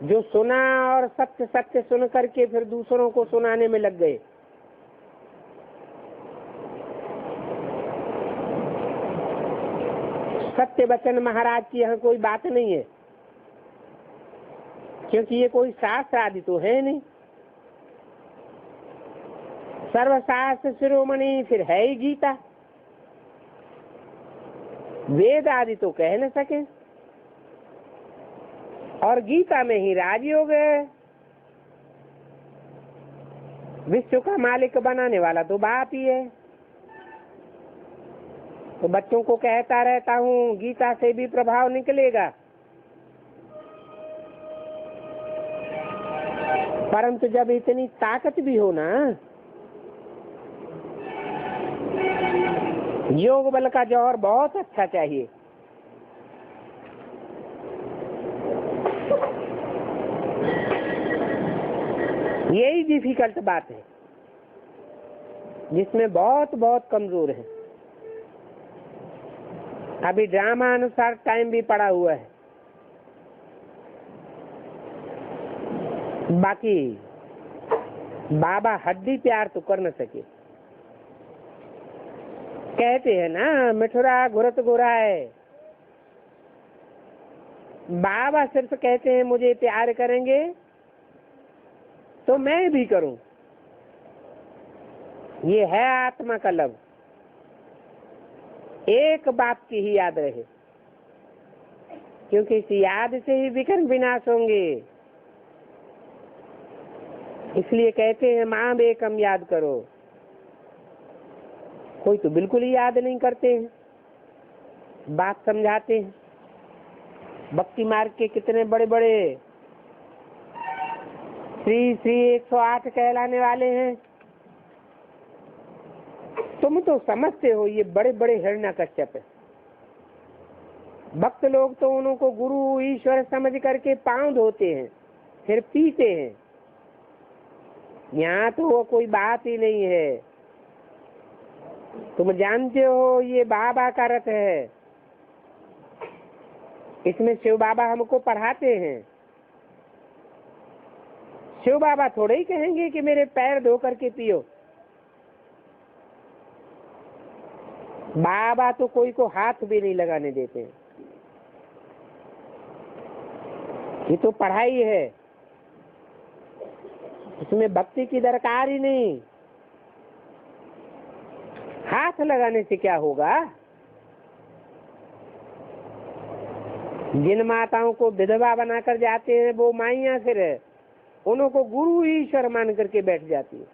जो सुना और सत्य सत्य सुन करके फिर दूसरों को सुनाने में लग गए। सत्य वचन महाराज की यहाँ कोई बात नहीं है, क्योंकि ये कोई शास्त्र आदि तो है नहीं। सर्वशास्त्र शिरोमणि फिर है ही गीता, वेद आदि तो कह न सके, और गीता में ही राजयोग है। विश्व का मालिक बनाने वाला तो बाप ही है। तो बच्चों को कहता रहता हूँ, गीता से भी प्रभाव निकलेगा, परंतु जब इतनी ताकत भी हो ना, योग बल का जौहर बहुत अच्छा चाहिए। यही डिफिकल्ट बात है, जिसमें बहुत बहुत कमजोर है। अभी ड्रामा अनुसार टाइम भी पड़ा हुआ है, बाकी बाबा हड्डी प्यार तो कर न सके। कहते हैं ना, मिठुरा घुरत गोरा है। बाबा सिर्फ कहते हैं मुझे प्यार करेंगे तो मैं भी करूं। ये है आत्मा का लब। एक बात की ही याद रहे, क्योंकि इस याद से ही विघ्न विनाश होंगे। इसलिए कहते हैं मां बेकम याद करो। कोई तो बिल्कुल ही याद नहीं करते हैं, बात समझाते हैं। भक्ति मार्ग के कितने बड़े बड़े श्री श्री 108 कहलाने वाले हैं। तुम तो समझते हो ये बड़े बड़े हिरण्यकश्यप है। भक्त लोग तो उनको गुरु ईश्वर समझ करके पांव धोते हैं, फिर पीते हैं। यहाँ तो वो कोई बात ही नहीं है। तुम जानते हो ये बाबा का रथ है, इसमें शिव बाबा हमको पढ़ाते हैं। शिव बाबा थोड़े ही कहेंगे कि मेरे पैर धो करके पियो। बाबा तो कोई को हाथ भी नहीं लगाने देते। ये तो पढ़ाई है, इसमें भक्ति की दरकार ही नहीं। हाथ लगाने से क्या होगा? जिन माताओं को विधवा बनाकर जाते हैं वो माइयां फिर उनको गुरु ईश्वर मान करके बैठ जाती है।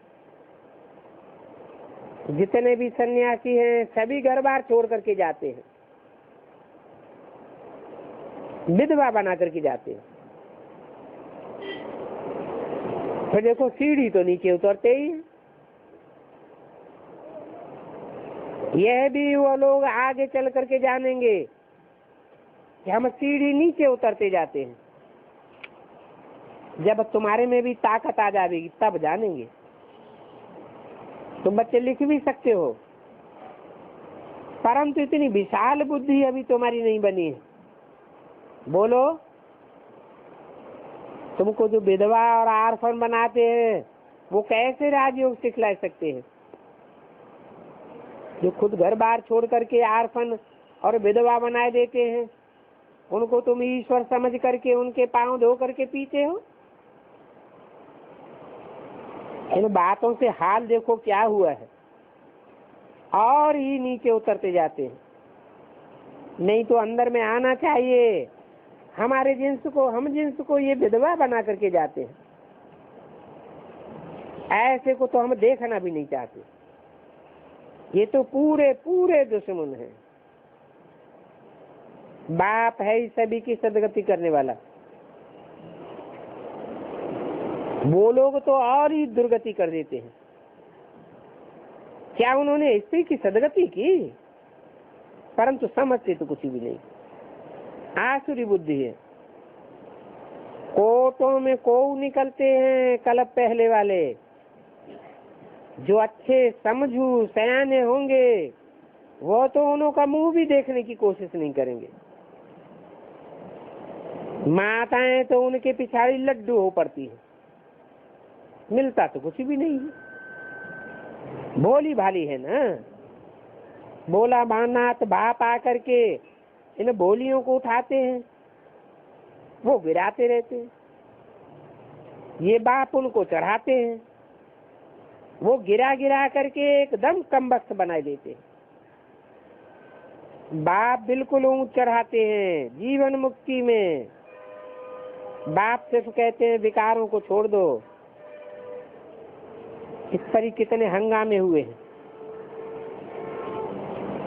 जितने भी सन्यासी हैं सभी घर बार छोड़ करके जाते हैं, विधवा बना करके जाते हैं। फिर देखो सीढ़ी तो नीचे उतरते ही हैं। यह भी वो लोग आगे चल करके जानेंगे कि हम सीढ़ी नीचे उतरते जाते हैं। जब तुम्हारे में भी ताकत आ जाएगी तब जानेंगे। तुम बच्चे लिख भी सकते हो, परंतु इतनी विशाल बुद्धि अभी तुम्हारी नहीं बनी है। बोलो, तुमको जो विधवा और आर्फन बनाते हैं वो कैसे राजयोग सिखला सकते हैं? जो खुद घर बार छोड़ करके आर्फन और विधवा बनाए देते हैं उनको तुम ईश्वर समझ करके उनके पांव धो करके पीते हो। इन बातों से हाल देखो क्या हुआ है, और ही नीचे उतरते जाते हैं। नहीं तो अंदर में आना चाहिए। हमारे जिन्स को, हम जिन्स को ये विधवा बना करके जाते हैं। ऐसे को तो हम देखना भी नहीं चाहते। ये तो पूरे पूरे दुश्मन हैं। बाप है ही सभी की सदगति करने वाला। वो लोग तो और ही दुर्गति कर देते हैं। क्या उन्होंने स्त्री की सदगति की? परंतु समझते तो कुछ भी नहीं। आसुरी बुद्धि है। कोटों में को निकलते हैं कलप पहले वाले। जो अच्छे समझू सयाने होंगे वो तो उन्हों का मुंह भी देखने की कोशिश नहीं करेंगे। माताएं तो उनके पिछाड़ी लड्डू हो पड़ती है। मिलता तो कुछ भी नहीं है। भोली भाली है ना। बोला भानाथ बाप आकर के इन भोलियों को उठाते हैं, वो गिराते रहते हैं। ये बाप उनको चढ़ाते हैं, वो गिरा गिरा करके एकदम कमबख्त बना देते हैं। बाप बिल्कुल ऊंच चढ़ाते हैं जीवन मुक्ति में। बाप सिर्फ कहते हैं विकारों को छोड़ दो। इस पर ही कितने हंगामे हुए हैं।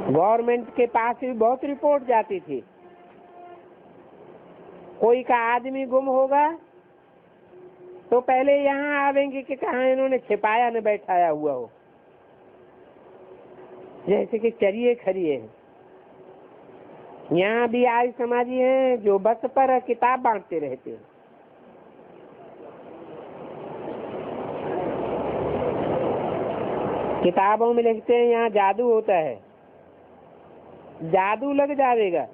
गवर्नमेंट के पास भी बहुत रिपोर्ट जाती थी। कोई का आदमी गुम होगा तो पहले यहाँ आवेंगे कि कहाँ इन्होंने छिपाया न बैठाया हुआ हो। जैसे कि चरिए खरिए हैं। यहाँ भी आर्य समाजी हैं जो बस पर किताब बांटते रहते हैं। किताबों में लिखते हैं यहाँ जादू होता है। जादू लग जाएगा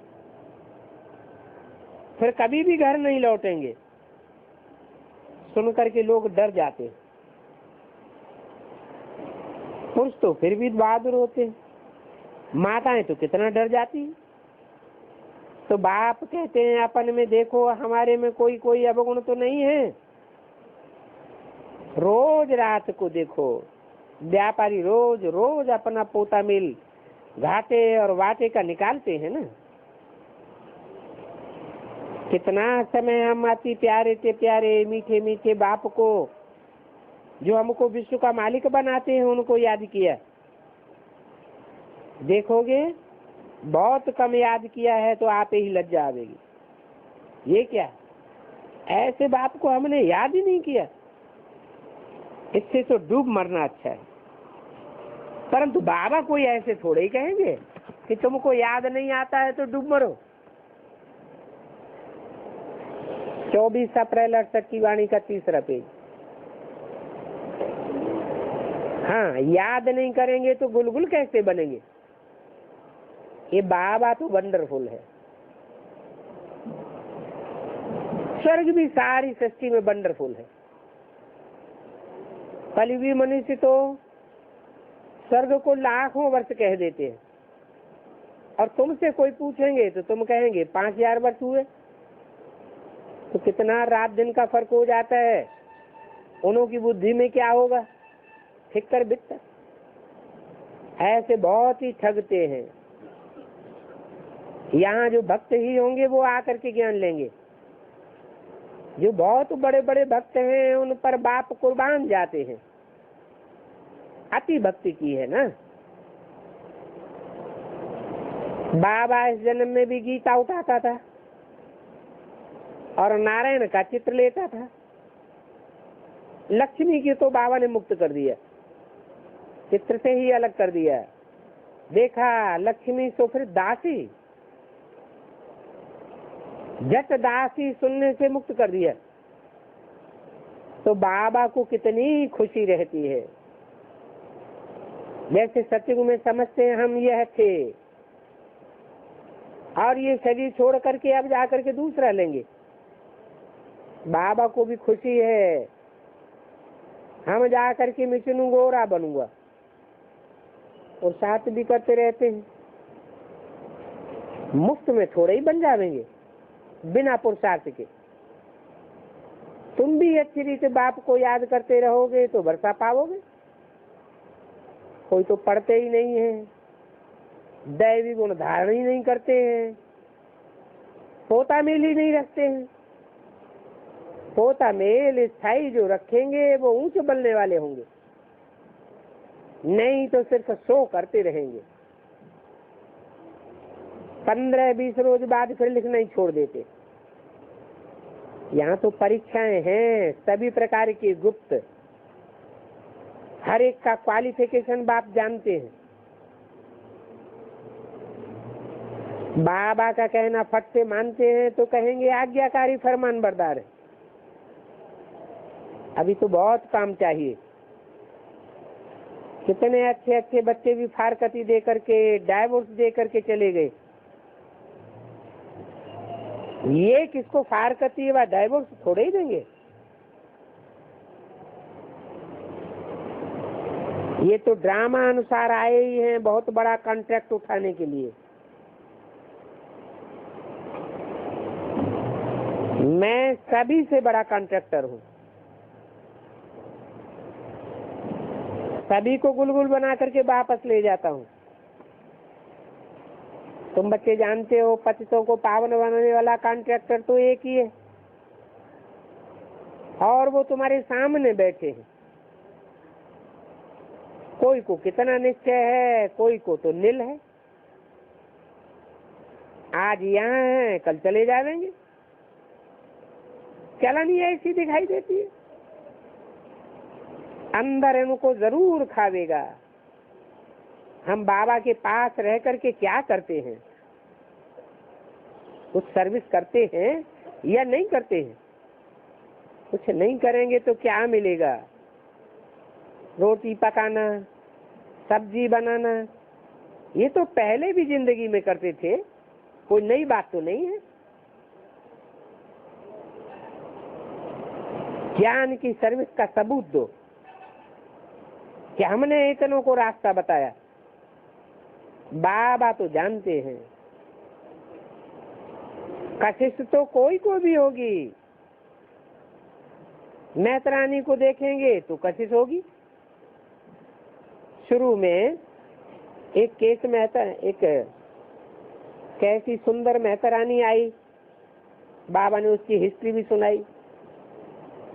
फिर कभी भी घर नहीं लौटेंगे। सुन करके लोग डर जाते हैं। पुरुष तो फिर भी बहादुर होते हैं, माताएं तो कितना डर जाती हैं। तो बाप कहते हैं अपन में देखो हमारे में कोई कोई अवगुण तो नहीं है। रोज रात को देखो व्यापारी रोज रोज अपना पोता मिल घाटे और वाटे का निकालते हैं ना। कितना समय हम अति प्यारे से प्यारे मीठे मीठे बाप को जो हमको विश्व का मालिक बनाते हैं उनको याद किया। देखोगे बहुत कम याद किया है तो आप ही लज्जा आवेगी। ये क्या, ऐसे बाप को हमने याद ही नहीं किया। इससे तो डूब मरना अच्छा है। परंतु बाबा कोई ऐसे थोड़े ही कहेंगे कि तुमको याद नहीं आता है तो डूब मरो। 24 अप्रैल 68 की वाणी का 3रा पेज। हाँ, याद नहीं करेंगे तो गुलगुल कैसे बनेंगे। ये बाबा तो वंडरफुल है। स्वर्ग भी सारी सृष्टि में वंडरफुल है। कलयुगी मनुष्य तो स्वर्ग को लाखों वर्ष कह देते हैं और तुमसे कोई पूछेंगे तो तुम कहेंगे 5000 वर्ष हुए। तो कितना रात दिन का फर्क हो जाता है। उन्हों की बुद्धि में क्या होगा, ठिक्कर बित्तर। ऐसे बहुत ही ठगते हैं। यहाँ जो भक्त ही होंगे वो आकर के ज्ञान लेंगे। जो बहुत बड़े बड़े भक्त हैं उन पर बाप कुर्बान जाते हैं। अति भक्ति की है ना। बाबा इस जन्म में भी गीता उठाता था और नारायण का चित्र लेता था। लक्ष्मी की तो बाबा ने मुक्त कर दिया, चित्र से ही अलग कर दिया। देखा लक्ष्मी तो फिर दासी, जट दासी सुनने से मुक्त कर दिया। तो बाबा को कितनी खुशी रहती है। जैसे सतयुग में समझते हैं हम यह थे और ये शरीर छोड़ करके अब जा करके दूसरा लेंगे। बाबा को भी खुशी है, हम जा करके मिचनू गोरा बनूंगा। और साथ भी करते रहते हैं, मुफ्त में थोड़े ही बन जाएंगे बिना पुरुषार्थ के। तुम भी अच्छी रीति बाप को याद करते रहोगे तो वर्षा पाओगे। कोई तो पढ़ते ही नहीं है, दैवी गुण धारण ही नहीं करते हैं, पोता मेल ही नहीं रखते हैं। पोता मेल स्थायी जो रखेंगे वो ऊंचे बनने वाले होंगे, नहीं तो सिर्फ शो करते रहेंगे। 15-20 रोज बाद फिर लिखना ही छोड़ देते। यहाँ तो परीक्षाएं हैं सभी प्रकार की गुप्त, हर एक का क्वालिफिकेशन बाप जानते हैं। बाबा का कहना फट से मानते हैं तो कहेंगे आज्ञाकारी फरमान बरदार है। अभी तो बहुत काम चाहिए। कितने अच्छे अच्छे बच्चे भी फारकती दे करके, डाइवोर्स दे करके चले गए। ये किसको फारकती व डाइवोर्स थोड़े ही देंगे। ये तो ड्रामा अनुसार आए ही हैं बहुत बड़ा कॉन्ट्रैक्ट उठाने के लिए। मैं सभी से बड़ा कॉन्ट्रैक्टर हूँ, सभी को गुलगुल बना करके वापस ले जाता हूँ। तुम बच्चे जानते हो पतितों को पावन बनाने वाला कॉन्ट्रैक्टर तो एक ही है और वो तुम्हारे सामने बैठे हैं। कोई को कितना निश्चय है, कोई को तो नील है। आज यहाँ है कल चले जाएंगे। चलनी ऐसी दिखाई देती है, अंदर इनको जरूर खावेगा। हम बाबा के पास रह करके क्या करते हैं? कुछ सर्विस करते हैं या नहीं करते हैं? कुछ नहीं करेंगे तो क्या मिलेगा? रोटी पकाना, सब्जी बनाना, ये तो पहले भी जिंदगी में करते थे, कोई नई बात तो नहीं है। ज्ञान की सर्विस का सबूत दो कि हमने इतनों को रास्ता बताया। बाबा तो जानते हैं कशिश तो कोई को भी होगी। मेहतरानी को देखेंगे तो कशिश होगी। शुरू में एक केस मेहता, एक कैसी सुंदर मेहतरानी आई, बाबा ने उसकी हिस्ट्री भी सुनाई।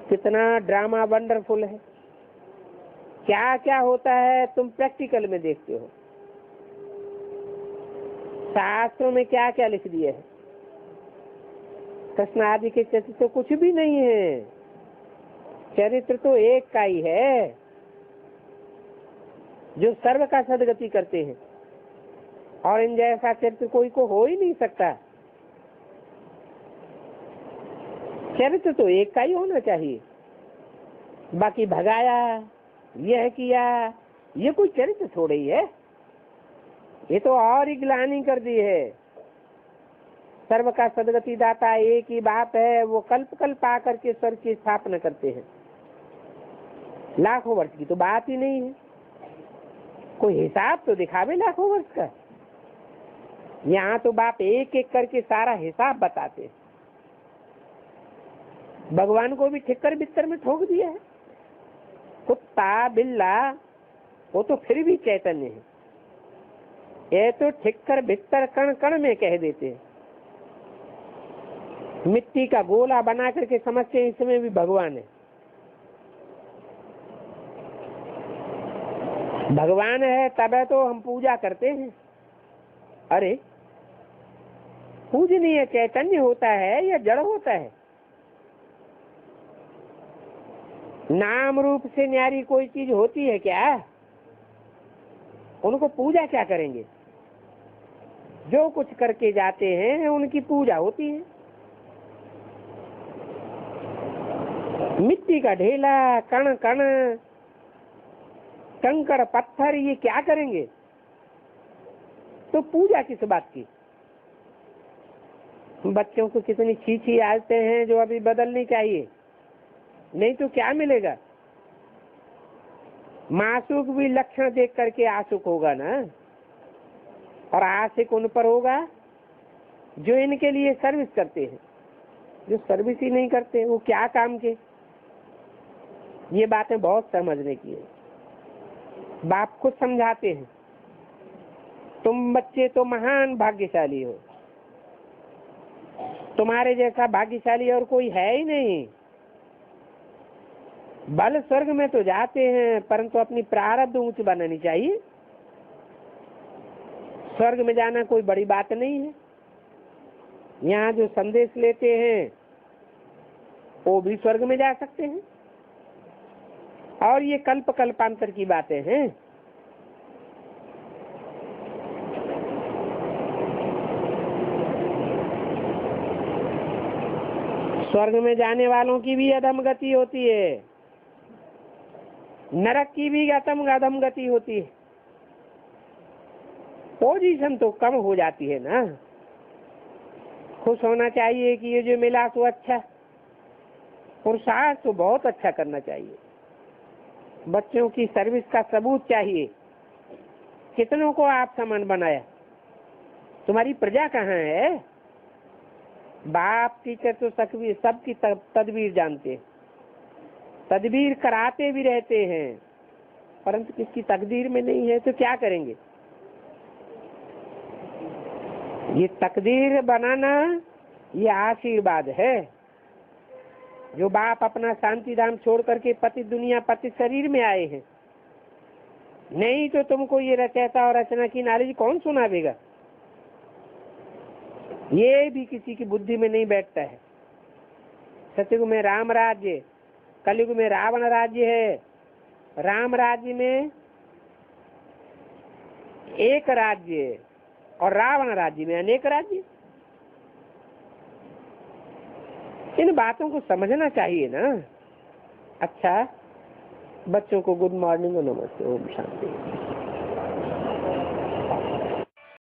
कितना ड्रामा वंडरफुल है, क्या क्या होता है तुम प्रैक्टिकल में देखते हो। शास्त्रों में क्या क्या लिख दिया है। कृष्ण आदि के चरित्र तो कुछ भी नहीं है, चरित्र तो एक का ही है जो सर्व का सदगति करते हैं, और इन जैसा चरित्र कोई को हो ही नहीं सकता। चरित्र तो एक का ही होना चाहिए। बाकी भगाया, यह किया, ये कोई चरित्र थोड़ा ही है। ये तो और ही ग्लानि कर दी है। सर्व का सदगति दाता एक ही बाप है, वो कल्प कल्प आकर के स्वर्ग की स्थापना करते हैं। लाखों वर्ष की तो बात ही नहीं है। कोई हिसाब तो दिखावे लाखों वर्ष का। यहाँ तो बाप एक एक करके सारा हिसाब बताते हैं। भगवान को भी ठिक्कर बिस्तर में ठोक दिया है। कुत्ता बिल्ला वो तो फिर भी चैतन्य है, ये तो ठिक्कर भित्तर कण कण में कह देते हैं। मिट्टी का गोला बना करके समझते हैं इसमें भी भगवान है। भगवान है तब है तो हम पूजा करते हैं। अरे पूजनीय चैतन्य होता है या जड़ होता है? नाम रूप से न्यारी कोई चीज होती है क्या? उनको पूजा क्या करेंगे? जो कुछ करके जाते हैं उनकी पूजा होती है। मिट्टी का ढेला, कण कण, कंकड़ पत्थर, ये क्या करेंगे? तो पूजा किस बात की? बच्चों को कितनी छीछी आदतें हैं जो अभी बदलनी चाहिए, नहीं तो क्या मिलेगा? मासूक भी लक्षण देख करके आसुक होगा ना, और आशिक उन पर होगा जो इनके लिए सर्विस करते हैं। जो सर्विस ही नहीं करते वो क्या काम के? ये बातें बहुत समझने की है। बाप खुद समझाते हैं, तुम बच्चे तो महान भाग्यशाली हो, तुम्हारे जैसा भाग्यशाली और कोई है ही नहीं। बल स्वर्ग में तो जाते हैं परंतु अपनी प्रारब्ध ऊंच बनानी चाहिए। स्वर्ग में जाना कोई बड़ी बात नहीं है। यहाँ जो संदेश लेते हैं वो भी स्वर्ग में जा सकते हैं, और ये कल्प कल्पांतर की बातें हैं। स्वर्ग में जाने वालों की भी अधम गति होती है, नरक की भी अधम गति होती है। पोजीशन तो कम हो जाती है ना। खुश होना चाहिए कि ये जो मिला तो अच्छा, पुरुषार्थ तो बहुत अच्छा करना चाहिए। बच्चों की सर्विस का सबूत चाहिए। कितनों को आप समान बनाया? तुम्हारी प्रजा कहाँ है? बाप टीचर तो सबकी तदबीर जानते हैं, तदबीर कराते भी रहते हैं, परंतु किसकी तकदीर में नहीं है तो क्या करेंगे? ये तकदीर बनाना ये आशीर्वाद है। जो बाप अपना शांति धाम छोड़ करके पति दुनिया पति शरीर में आए हैं, नहीं तो तुमको ये रचयिता और रचना की नॉलेज कौन सुनावेगा? ये भी किसी की बुद्धि में नहीं बैठता है। सतयुग में राम राज्य, कलयुग में रावण राज्य है। राम राज्य में एक राज्य और रावण राज्य में अनेक राज्य। इन बातों को समझना चाहिए ना। अच्छा, बच्चों को गुड मॉर्निंग और नमस्ते, ओम शांति।